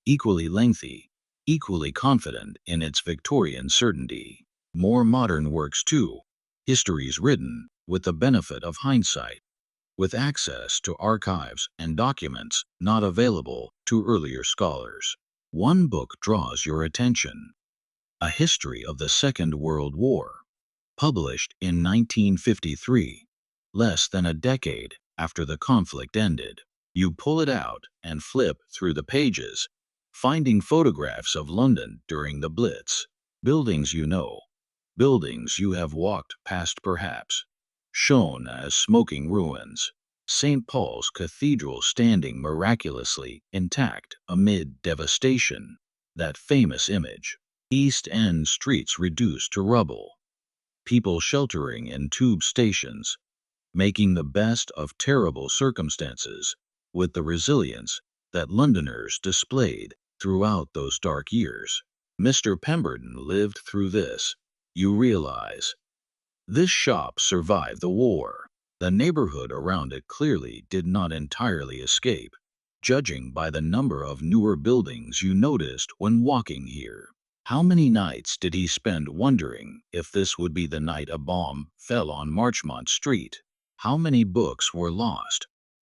equally lengthy, equally confident in its Victorian certainty. More modern works too, histories written with the benefit of hindsight, with access to archives and documents not available to earlier scholars. One book draws your attention: A History of the Second World War, published in 1953, less than a decade after the conflict ended. You pull it out and flip through the pages, finding photographs of London during the Blitz. Buildings you know, buildings you have walked past perhaps, shown as smoking ruins. St. Paul's Cathedral standing miraculously intact amid devastation. That famous image. East End streets reduced to rubble. People sheltering in tube stations, making the best of terrible circumstances with the resilience that Londoners displayed throughout those dark years. Mr. Pemberton lived through this. You realize this shop survived the war. The neighborhood around it clearly did not entirely escape, judging by the number of newer buildings you noticed when walking here. How many nights did he spend wondering if this would be the night a bomb fell on Marchmont Street? How many books were lost?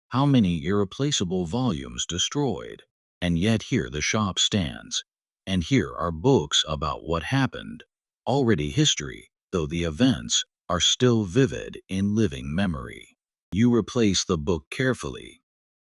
How many irreplaceable volumes destroyed? And yet here the shop stands. And here are books about what happened. Already history, though the events are still vivid in living memory. You replace the book carefully,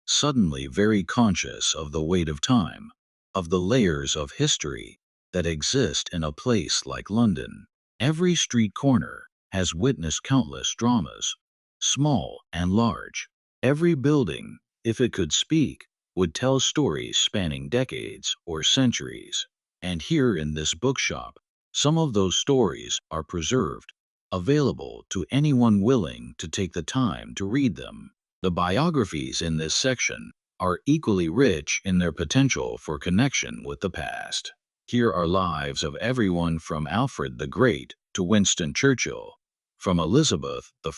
suddenly very conscious of the weight of time, of the layers of history that exist in a place like London. Every street corner has witnessed countless dramas, small and large. Every building, if it could speak, would tell stories spanning decades or centuries. And here in this bookshop, some of those stories are preserved, available to anyone willing to take the time to read them. The biographies in this section are equally rich in their potential for connection with the past. Here are lives of everyone from Alfred the Great to Winston Churchill, from Elizabeth I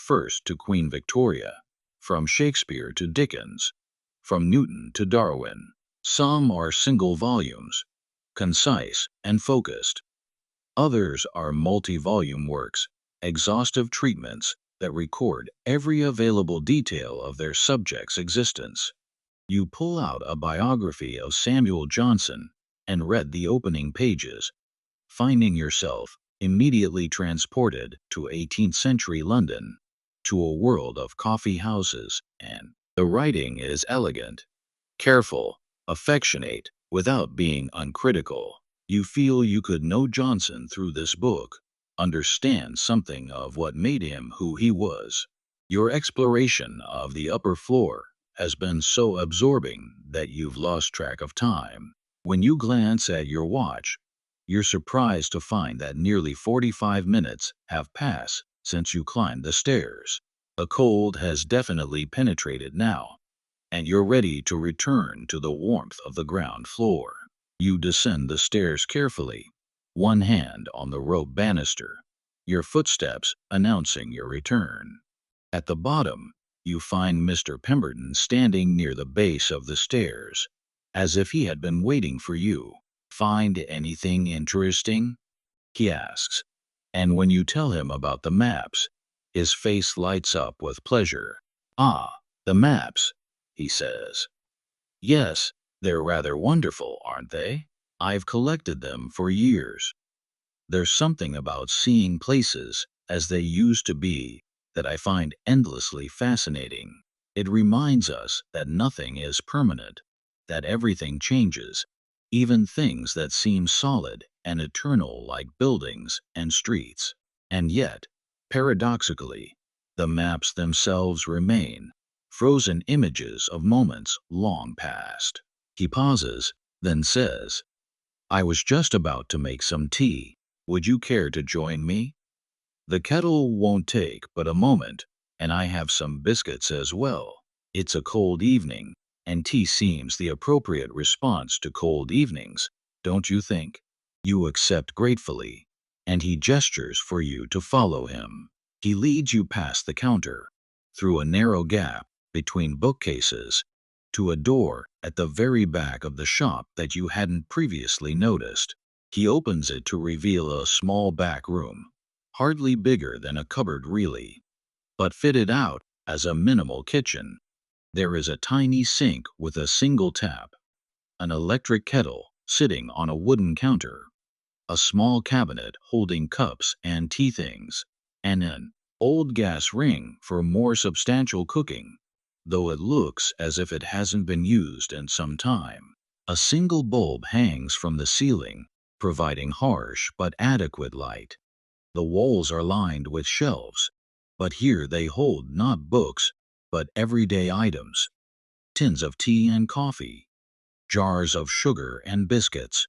to Queen Victoria, from Shakespeare to Dickens, from Newton to Darwin. Some are single volumes, concise and focused. Others are multi-volume works, exhaustive treatments that record every available detail of their subject's existence. You pull out a biography of Samuel Johnson and read the opening pages, finding yourself immediately transported to 18th century London, to a world of coffee houses, and the writing is elegant, careful, affectionate, without being uncritical. You feel you could know Johnson through this book, understand something of what made him who he was. Your exploration of the upper floor has been so absorbing that you've lost track of time. When you glance at your watch, you're surprised to find that nearly 45 minutes have passed since you climbed the stairs. The cold has definitely penetrated now, and you're ready to return to the warmth of the ground floor. You descend the stairs carefully, one hand on the rope banister, your footsteps announcing your return. At the bottom, you find Mr. Pemberton standing near the base of the stairs, as if he had been waiting for you. Find anything interesting? He asks. And when you tell him about the maps, his face lights up with pleasure. Ah, the maps, he says. Yes, they're rather wonderful, aren't they? I've collected them for years. There's something about seeing places as they used to be that I find endlessly fascinating. It reminds us that nothing is permanent, that everything changes, even things that seem solid and eternal like buildings and streets. And yet, paradoxically, the maps themselves remain, frozen images of moments long past. He pauses, then says, I was just about to make some tea. Would you care to join me? The kettle won't take but a moment, and I have some biscuits as well. It's a cold evening, and tea seems the appropriate response to cold evenings, don't you think? You accept gratefully, and he gestures for you to follow him. He leads you past the counter, through a narrow gap between bookcases, to a door at the very back of the shop that you hadn't previously noticed. He opens it to reveal a small back room, hardly bigger than a cupboard really, but fitted out as a minimal kitchen. There is a tiny sink with a single tap, an electric kettle sitting on a wooden counter, a small cabinet holding cups and tea things, and an old gas ring for more substantial cooking, though it looks as if it hasn't been used in some time. A single bulb hangs from the ceiling, providing harsh but adequate light. The walls are lined with shelves, But here they hold not books, but everyday items: tins of tea and coffee, jars of sugar and biscuits,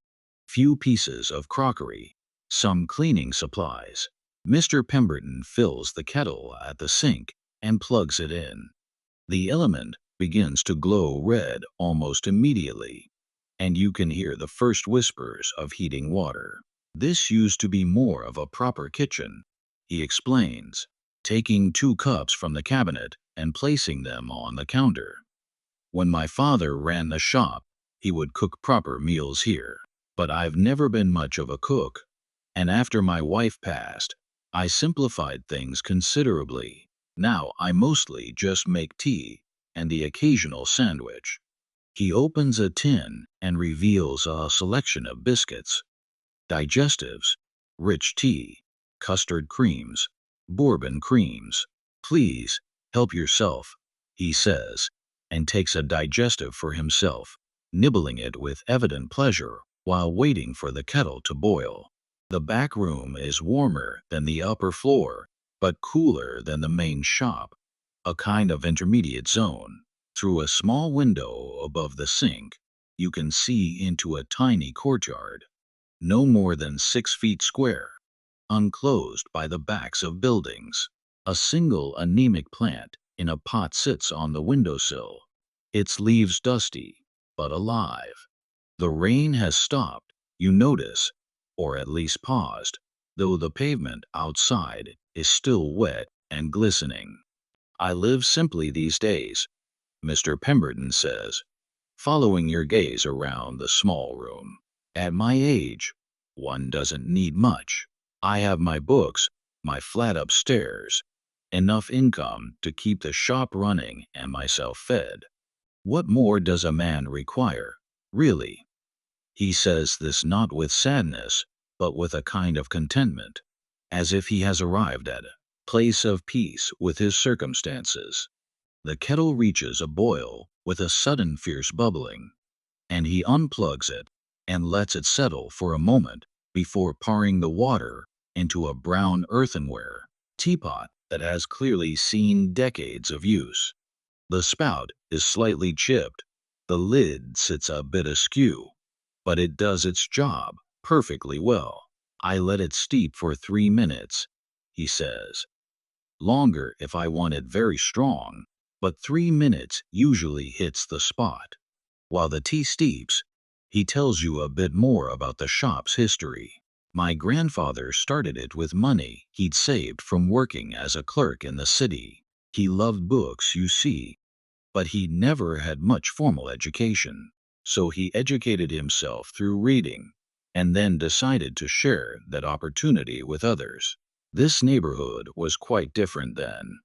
few pieces of crockery, some cleaning supplies. Mr. Pemberton fills the kettle at the sink and plugs it in. The element begins to glow red almost immediately, and you can hear the first whispers of heating water. This used to be more of a proper kitchen, he explains, taking 2 cups from the cabinet and placing them on the counter. When my father ran the shop, he would cook proper meals here. But I've never been much of a cook, and after my wife passed, I simplified things considerably. Now I mostly just make tea and the occasional sandwich. He opens a tin and reveals a selection of biscuits, digestives, rich tea, custard creams, bourbon creams. Please, help yourself, he says, and takes a digestive for himself, nibbling it with evident pleasure while waiting for the kettle to boil. The back room is warmer than the upper floor, but cooler than the main shop, a kind of intermediate zone. Through a small window above the sink, you can see into a tiny courtyard, no more than 6 feet square, unclosed by the backs of buildings. A single anemic plant in a pot sits on the windowsill, its leaves dusty, but alive. The rain has stopped, you notice, or at least paused, though the pavement outside is still wet and glistening. I live simply these days, Mr. Pemberton says, following your gaze around the small room. At my age, one doesn't need much. I have my books, my flat upstairs, enough income to keep the shop running and myself fed. What more does a man require, really? He says this not with sadness, but with a kind of contentment, as if he has arrived at a place of peace with his circumstances. The kettle reaches a boil with a sudden fierce bubbling, and he unplugs it and lets it settle for a moment before pouring the water into a brown earthenware teapot that has clearly seen decades of use. The spout is slightly chipped, the lid sits a bit askew, but it does its job perfectly well. I let it steep for 3 minutes, he says. Longer if I want it very strong, but 3 minutes usually hits the spot. While the tea steeps, he tells you a bit more about the shop's history. My grandfather started it with money he'd saved from working as a clerk in the city. He loved books, you see, but he never had much formal education, so he educated himself through reading, and then decided to share that opportunity with others. This neighborhood was quite different then.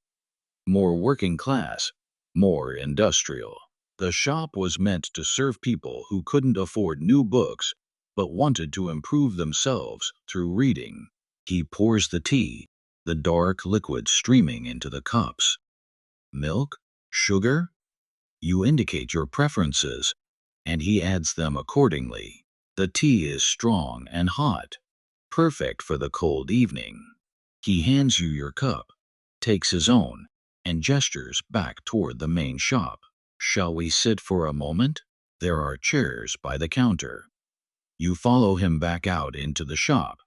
More working class, more industrial. The shop was meant to serve people who couldn't afford new books, but wanted to improve themselves through reading. He pours the tea, the dark liquid streaming into the cups. Milk? Sugar? You indicate your preferences, and he adds them accordingly. The tea is strong and hot, perfect for the cold evening. He hands you your cup, takes his own, and gestures back toward the main shop. Shall we sit for a moment? There are chairs by the counter. You follow him back out into the shop,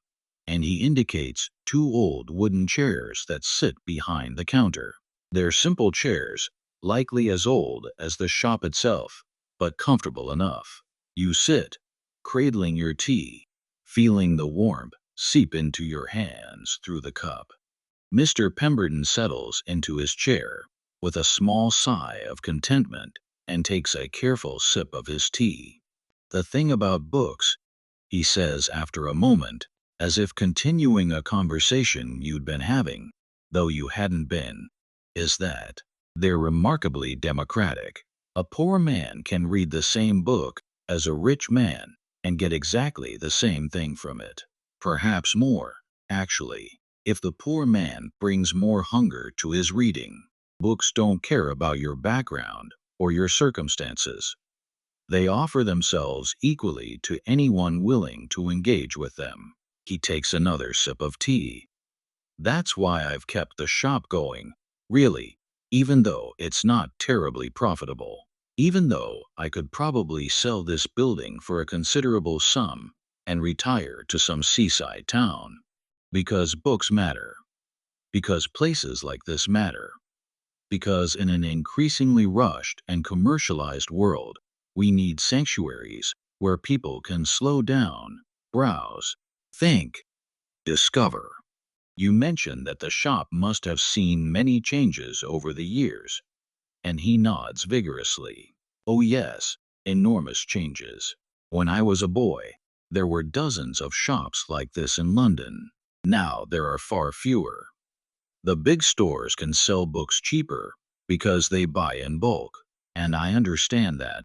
and he indicates 2 old wooden chairs that sit behind the counter. They're simple chairs, likely as old as the shop itself, but comfortable enough. You sit, cradling your tea, feeling the warmth seep into your hands through the cup. Mr. Pemberton settles into his chair with a small sigh of contentment and takes a careful sip of his tea. The thing about books, he says after a moment, as if continuing a conversation you'd been having, though you hadn't been, is that they're remarkably democratic. A poor man can read the same book as a rich man and get exactly the same thing from it. Perhaps more, actually, if the poor man brings more hunger to his reading. Books don't care about your background or your circumstances. They offer themselves equally to anyone willing to engage with them. He takes another sip of tea. That's why I've kept the shop going, really, even though it's not terribly profitable. Even though I could probably sell this building for a considerable sum and retire to some seaside town. Because books matter. Because places like this matter. Because in an increasingly rushed and commercialized world, we need sanctuaries where people can slow down, browse, think, discover. You mentioned that the shop must have seen many changes over the years, and he nods vigorously. Oh yes, enormous changes. When I was a boy, there were dozens of shops like this in London. Now there are far fewer. The big stores can sell books cheaper because they buy in bulk, and I understand that.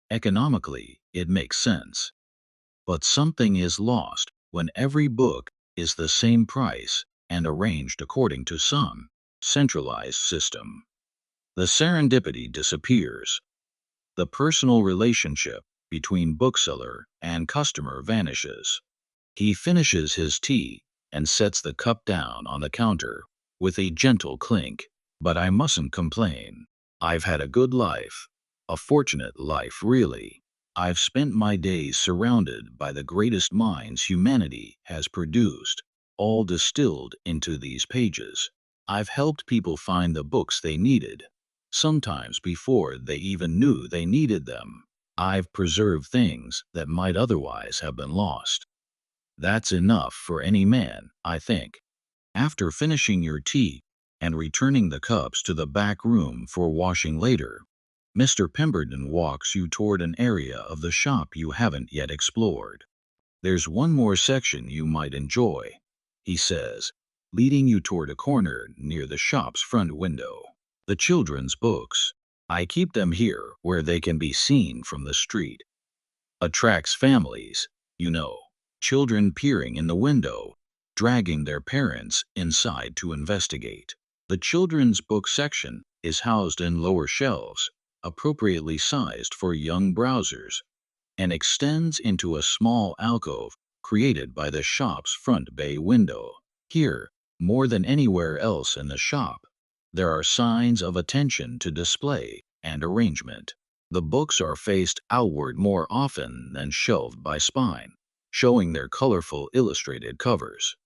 Economically, it makes sense. But something is lost when every book is the same price and arranged according to some centralized system. The serendipity disappears. The personal relationship between bookseller and customer vanishes. He finishes his tea and sets the cup down on the counter with a gentle clink. But I mustn't complain. I've had a good life. A fortunate life, really. I've spent my days surrounded by the greatest minds humanity has produced, all distilled into these pages. I've helped people find the books they needed, sometimes before they even knew they needed them. I've preserved things that might otherwise have been lost. That's enough for any man, I think. After finishing your tea and returning the cups to the back room for washing later, Mr. Pemberton walks you toward an area of the shop you haven't yet explored. There's one more section you might enjoy, he says, leading you toward a corner near the shop's front window. The children's books. I keep them here where they can be seen from the street. Attracts families, you know. Children peering in the window, dragging their parents inside to investigate. The children's book section is housed in lower shelves, appropriately sized for young browsers, and extends into a small alcove created by the shop's front bay window. Here, more than anywhere else in the shop, there are signs of attention to display and arrangement. The books are faced outward more often than shelved by spine, showing their colorful illustrated covers.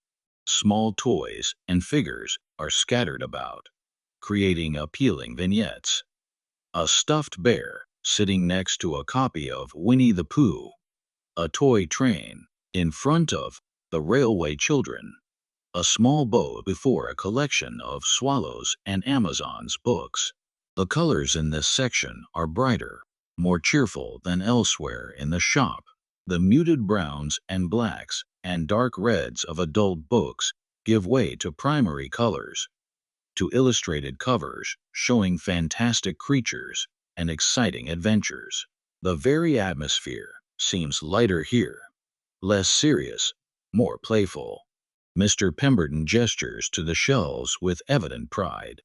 Small toys and figures are scattered about, creating appealing vignettes. A stuffed bear sitting next to a copy of Winnie the Pooh, a toy train in front of The Railway Children, a small bow before a collection of Swallow's and Amazon's books. The colors in this section are brighter, more cheerful than elsewhere in the shop. The muted browns and blacks and dark reds of adult books give way to primary colors, to illustrated covers showing fantastic creatures and exciting adventures. The very atmosphere seems lighter here, less serious, more playful. Mr. Pemberton gestures to the shelves with evident pride.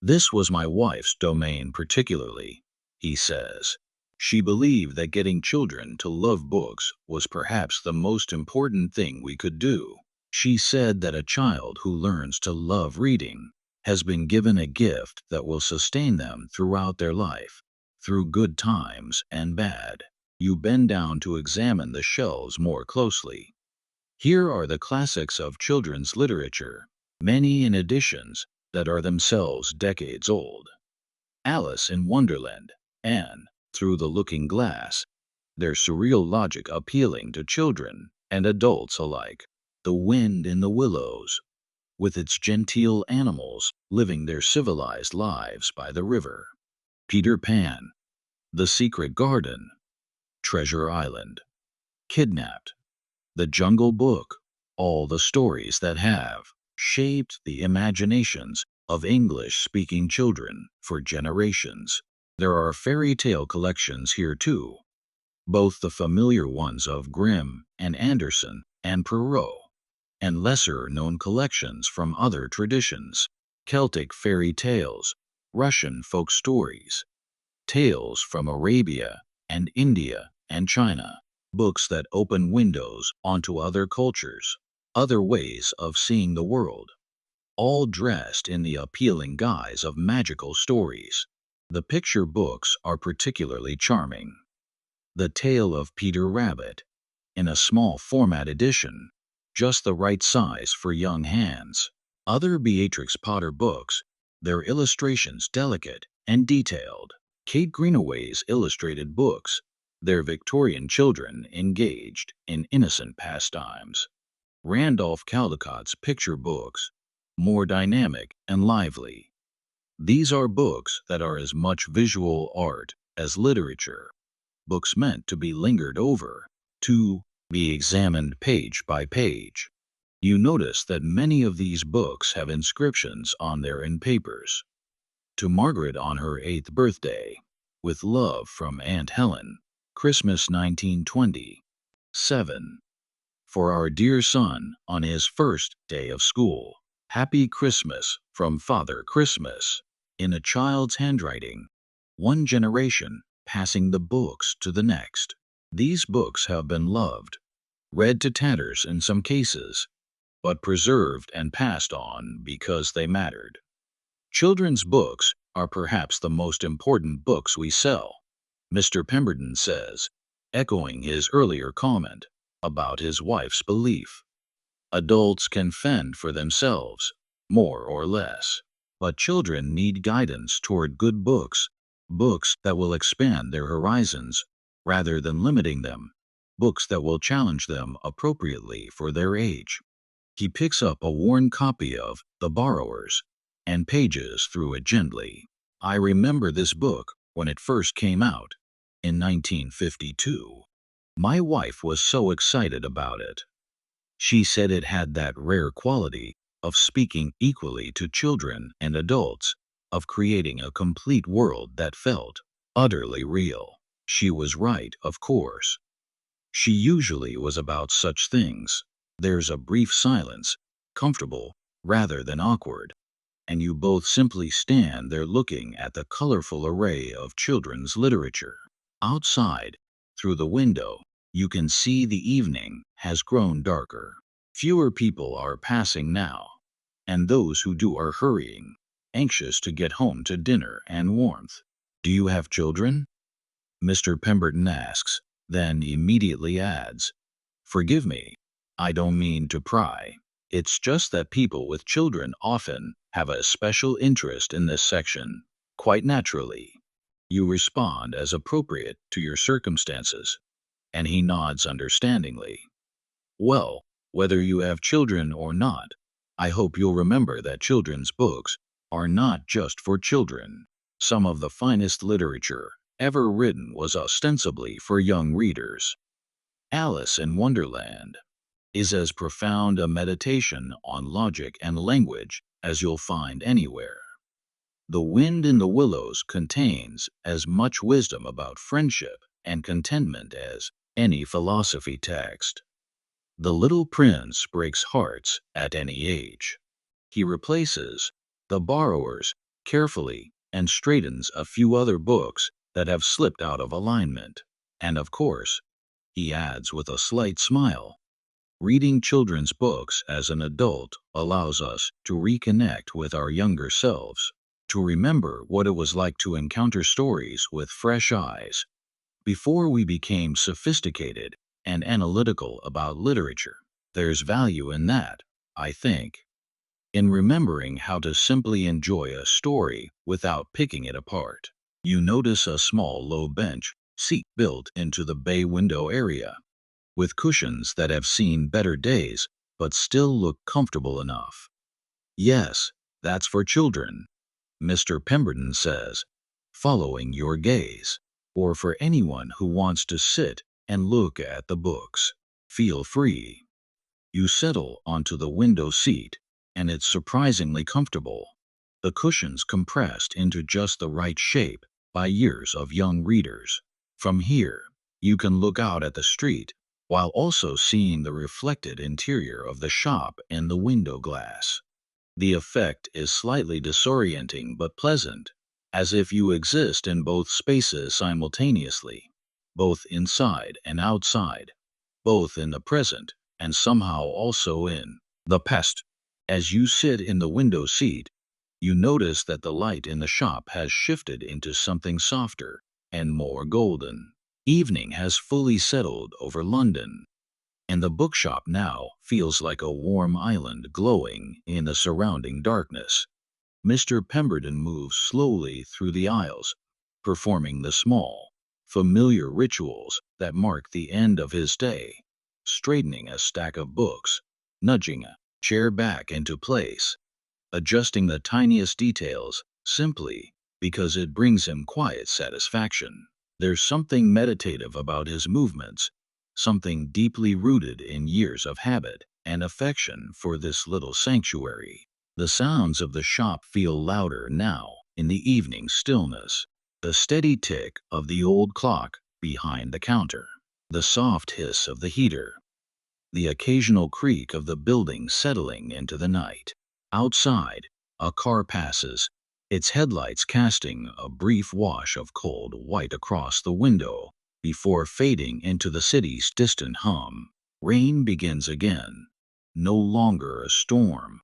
This was my wife's domain particularly, he says. She believed that getting children to love books was perhaps the most important thing we could do. She said that a child who learns to love reading has been given a gift that will sustain them throughout their life, through good times and bad. You bend down to examine the shelves more closely. Here are the classics of children's literature, many in editions that are themselves decades old. Alice in Wonderland and Through the Looking Glass, their surreal logic appealing to children and adults alike. The Wind in the Willows, with its genteel animals living their civilized lives by the river. Peter Pan, The Secret Garden, Treasure Island, Kidnapped, The Jungle Book, all the stories that have shaped the imaginations of English-speaking children for generations. There are fairy tale collections here too, both the familiar ones of Grimm and Andersen and Perrault, and lesser-known collections from other traditions, Celtic fairy tales, Russian folk stories, tales from Arabia and India and China, books that open windows onto other cultures, other ways of seeing the world. all dressed in the appealing guise of magical stories. The picture books are particularly charming. The Tale of Peter Rabbit, in a small format edition, just the right size for young hands. Other Beatrix Potter books, their illustrations delicate and detailed. Kate Greenaway's illustrated books, their Victorian children engaged in innocent pastimes. Randolph Caldecott's picture books, more dynamic and lively. These are books that are as much visual art as literature, books meant to be lingered over, to be examined page by page. You notice that many of these books have inscriptions on their end papers. To Margaret on her 8th birthday, with love from Aunt Helen, Christmas 1920. 7. For our dear son on his first day of school, Happy Christmas from Father Christmas. In a child's handwriting, one generation passing the books to the next. These books have been loved, read to tatters in some cases, but preserved and passed on because they mattered. Children's books are perhaps the most important books we sell, Mr. Pemberton says, echoing his earlier comment about his wife's belief. Adults can fend for themselves, more or less, but children need guidance toward good books, books that will expand their horizons rather than limiting them, books that will challenge them appropriately for their age. He picks up a worn copy of The Borrowers and pages through it gently. I remember this book when it first came out in 1952. My wife was so excited about it. She said it had that rare quality of speaking equally to children and adults, of creating a complete world that felt utterly real. She was right, of course. She usually was about such things. There's a brief silence, comfortable rather than awkward, and you both simply stand there looking at the colorful array of children's literature. Outside, through the window, you can see the evening has grown darker. Fewer people are passing now, and those who do are hurrying, anxious to get home to dinner and warmth. Do you have children? Mr. Pemberton asks, then immediately adds, Forgive me, I don't mean to pry. It's just that people with children often have a special interest in this section, quite naturally. You respond as appropriate to your circumstances, and he nods understandingly. Well, whether you have children or not, I hope you'll remember that children's books are not just for children. Some of the finest literature ever written was ostensibly for young readers. Alice in Wonderland is as profound a meditation on logic and language as you'll find anywhere. The Wind in the Willows contains as much wisdom about friendship and contentment as any philosophy text. The Little Prince breaks hearts at any age. He replaces The Borrowers carefully and straightens a few other books that have slipped out of alignment. And of course, he adds with a slight smile, reading children's books as an adult allows us to reconnect with our younger selves, to remember what it was like to encounter stories with fresh eyes, before we became sophisticated and analytical about literature. There's value in that, I think, in remembering how to simply enjoy a story without picking it apart. You notice a small low bench seat built into the bay window area, with cushions that have seen better days but still look comfortable enough. Yes, that's for children, Mr. Pemberton says, following your gaze, or for anyone who wants to sit and look at the books. Feel free. You settle onto the window seat, and it's surprisingly comfortable, the cushions compressed into just the right shape by years of young readers. From here, you can look out at the street, while also seeing the reflected interior of the shop in the window glass. The effect is slightly disorienting but pleasant, as if you exist in both spaces simultaneously, both inside and outside, both in the present and somehow also in the past. As you sit in the window seat, you notice that the light in the shop has shifted into something softer and more golden. Evening has fully settled over London, and the bookshop now feels like a warm island glowing in the surrounding darkness. Mr. Pemberton moves slowly through the aisles, performing the small, familiar rituals that mark the end of his day, straightening a stack of books, nudging a chair back into place, adjusting the tiniest details simply because it brings him quiet satisfaction. There's something meditative about his movements, something deeply rooted in years of habit and affection for this little sanctuary. The sounds of the shop feel louder now in the evening stillness. The steady tick of the old clock behind the counter, the soft hiss of the heater, the occasional creak of the building settling into the night. Outside, a car passes, its headlights casting a brief wash of cold white across the window before fading into the city's distant hum. Rain begins again, no longer a storm,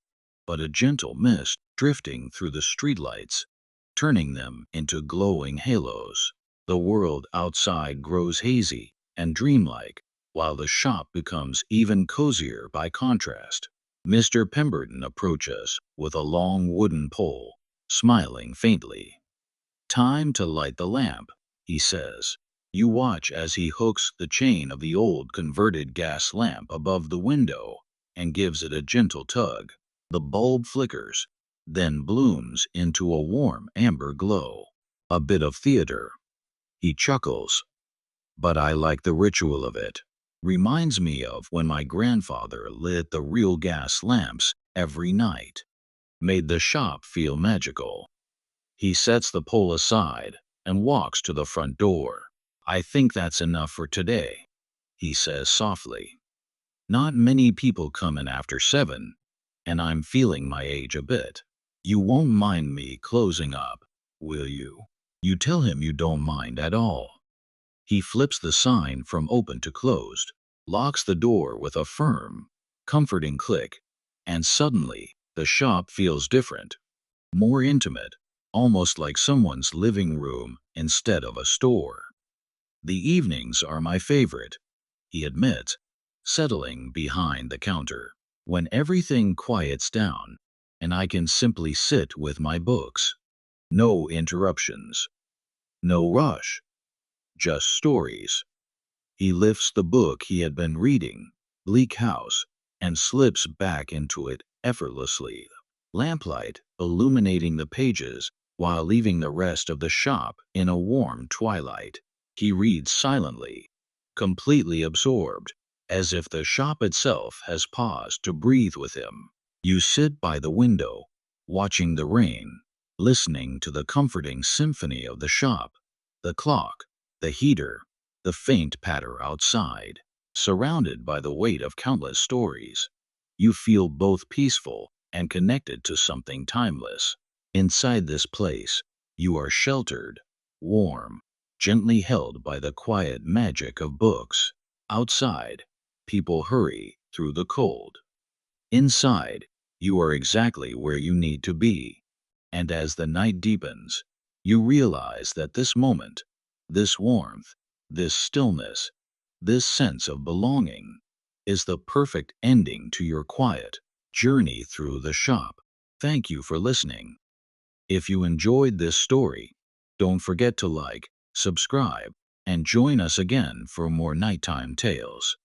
but a gentle mist drifting through the streetlights, turning them into glowing halos. The world outside grows hazy and dreamlike, while the shop becomes even cozier by contrast. Mr. Pemberton approaches with a long wooden pole, smiling faintly. "Time to light the lamp," he says. You watch as he hooks the chain of the old converted gas lamp above the window and gives it a gentle tug. The bulb flickers, then blooms into a warm amber glow. "A bit of theater," he chuckles, "but I like the ritual of it. Reminds me of when my grandfather lit the real gas lamps every night. Made the shop feel magical." He sets the pole aside and walks to the front door. "I think that's enough for today," he says softly. "Not many people come in after 7, and I'm feeling my age a bit. You won't mind me closing up, will you?" You tell him you don't mind at all. He flips the sign from open to closed, locks the door with a firm, comforting click, and suddenly the shop feels different, more intimate, almost like someone's living room instead of a store. "The evenings are my favorite," he admits, settling behind the counter. "When everything quiets down and I can simply sit with my books. No interruptions, no rush, just stories." He lifts the book he had been reading, Bleak House, and slips back into it effortlessly. Lamplight illuminating the pages while leaving the rest of the shop in a warm twilight. He reads silently, completely absorbed, as if the shop itself has paused to breathe with him. You sit by the window, watching the rain, listening to the comforting symphony of the shop, the clock, the heater, the faint patter outside. Surrounded by the weight of countless stories, you feel both peaceful and connected to something timeless. Inside this place, you are sheltered, warm, gently held by the quiet magic of books. Outside, people hurry through the cold. Inside, you are exactly where you need to be. And as the night deepens, you realize that this moment, this warmth, this stillness, this sense of belonging, is the perfect ending to your quiet journey through the shop. Thank you for listening. If you enjoyed this story, don't forget to like, subscribe, and join us again for more nighttime tales.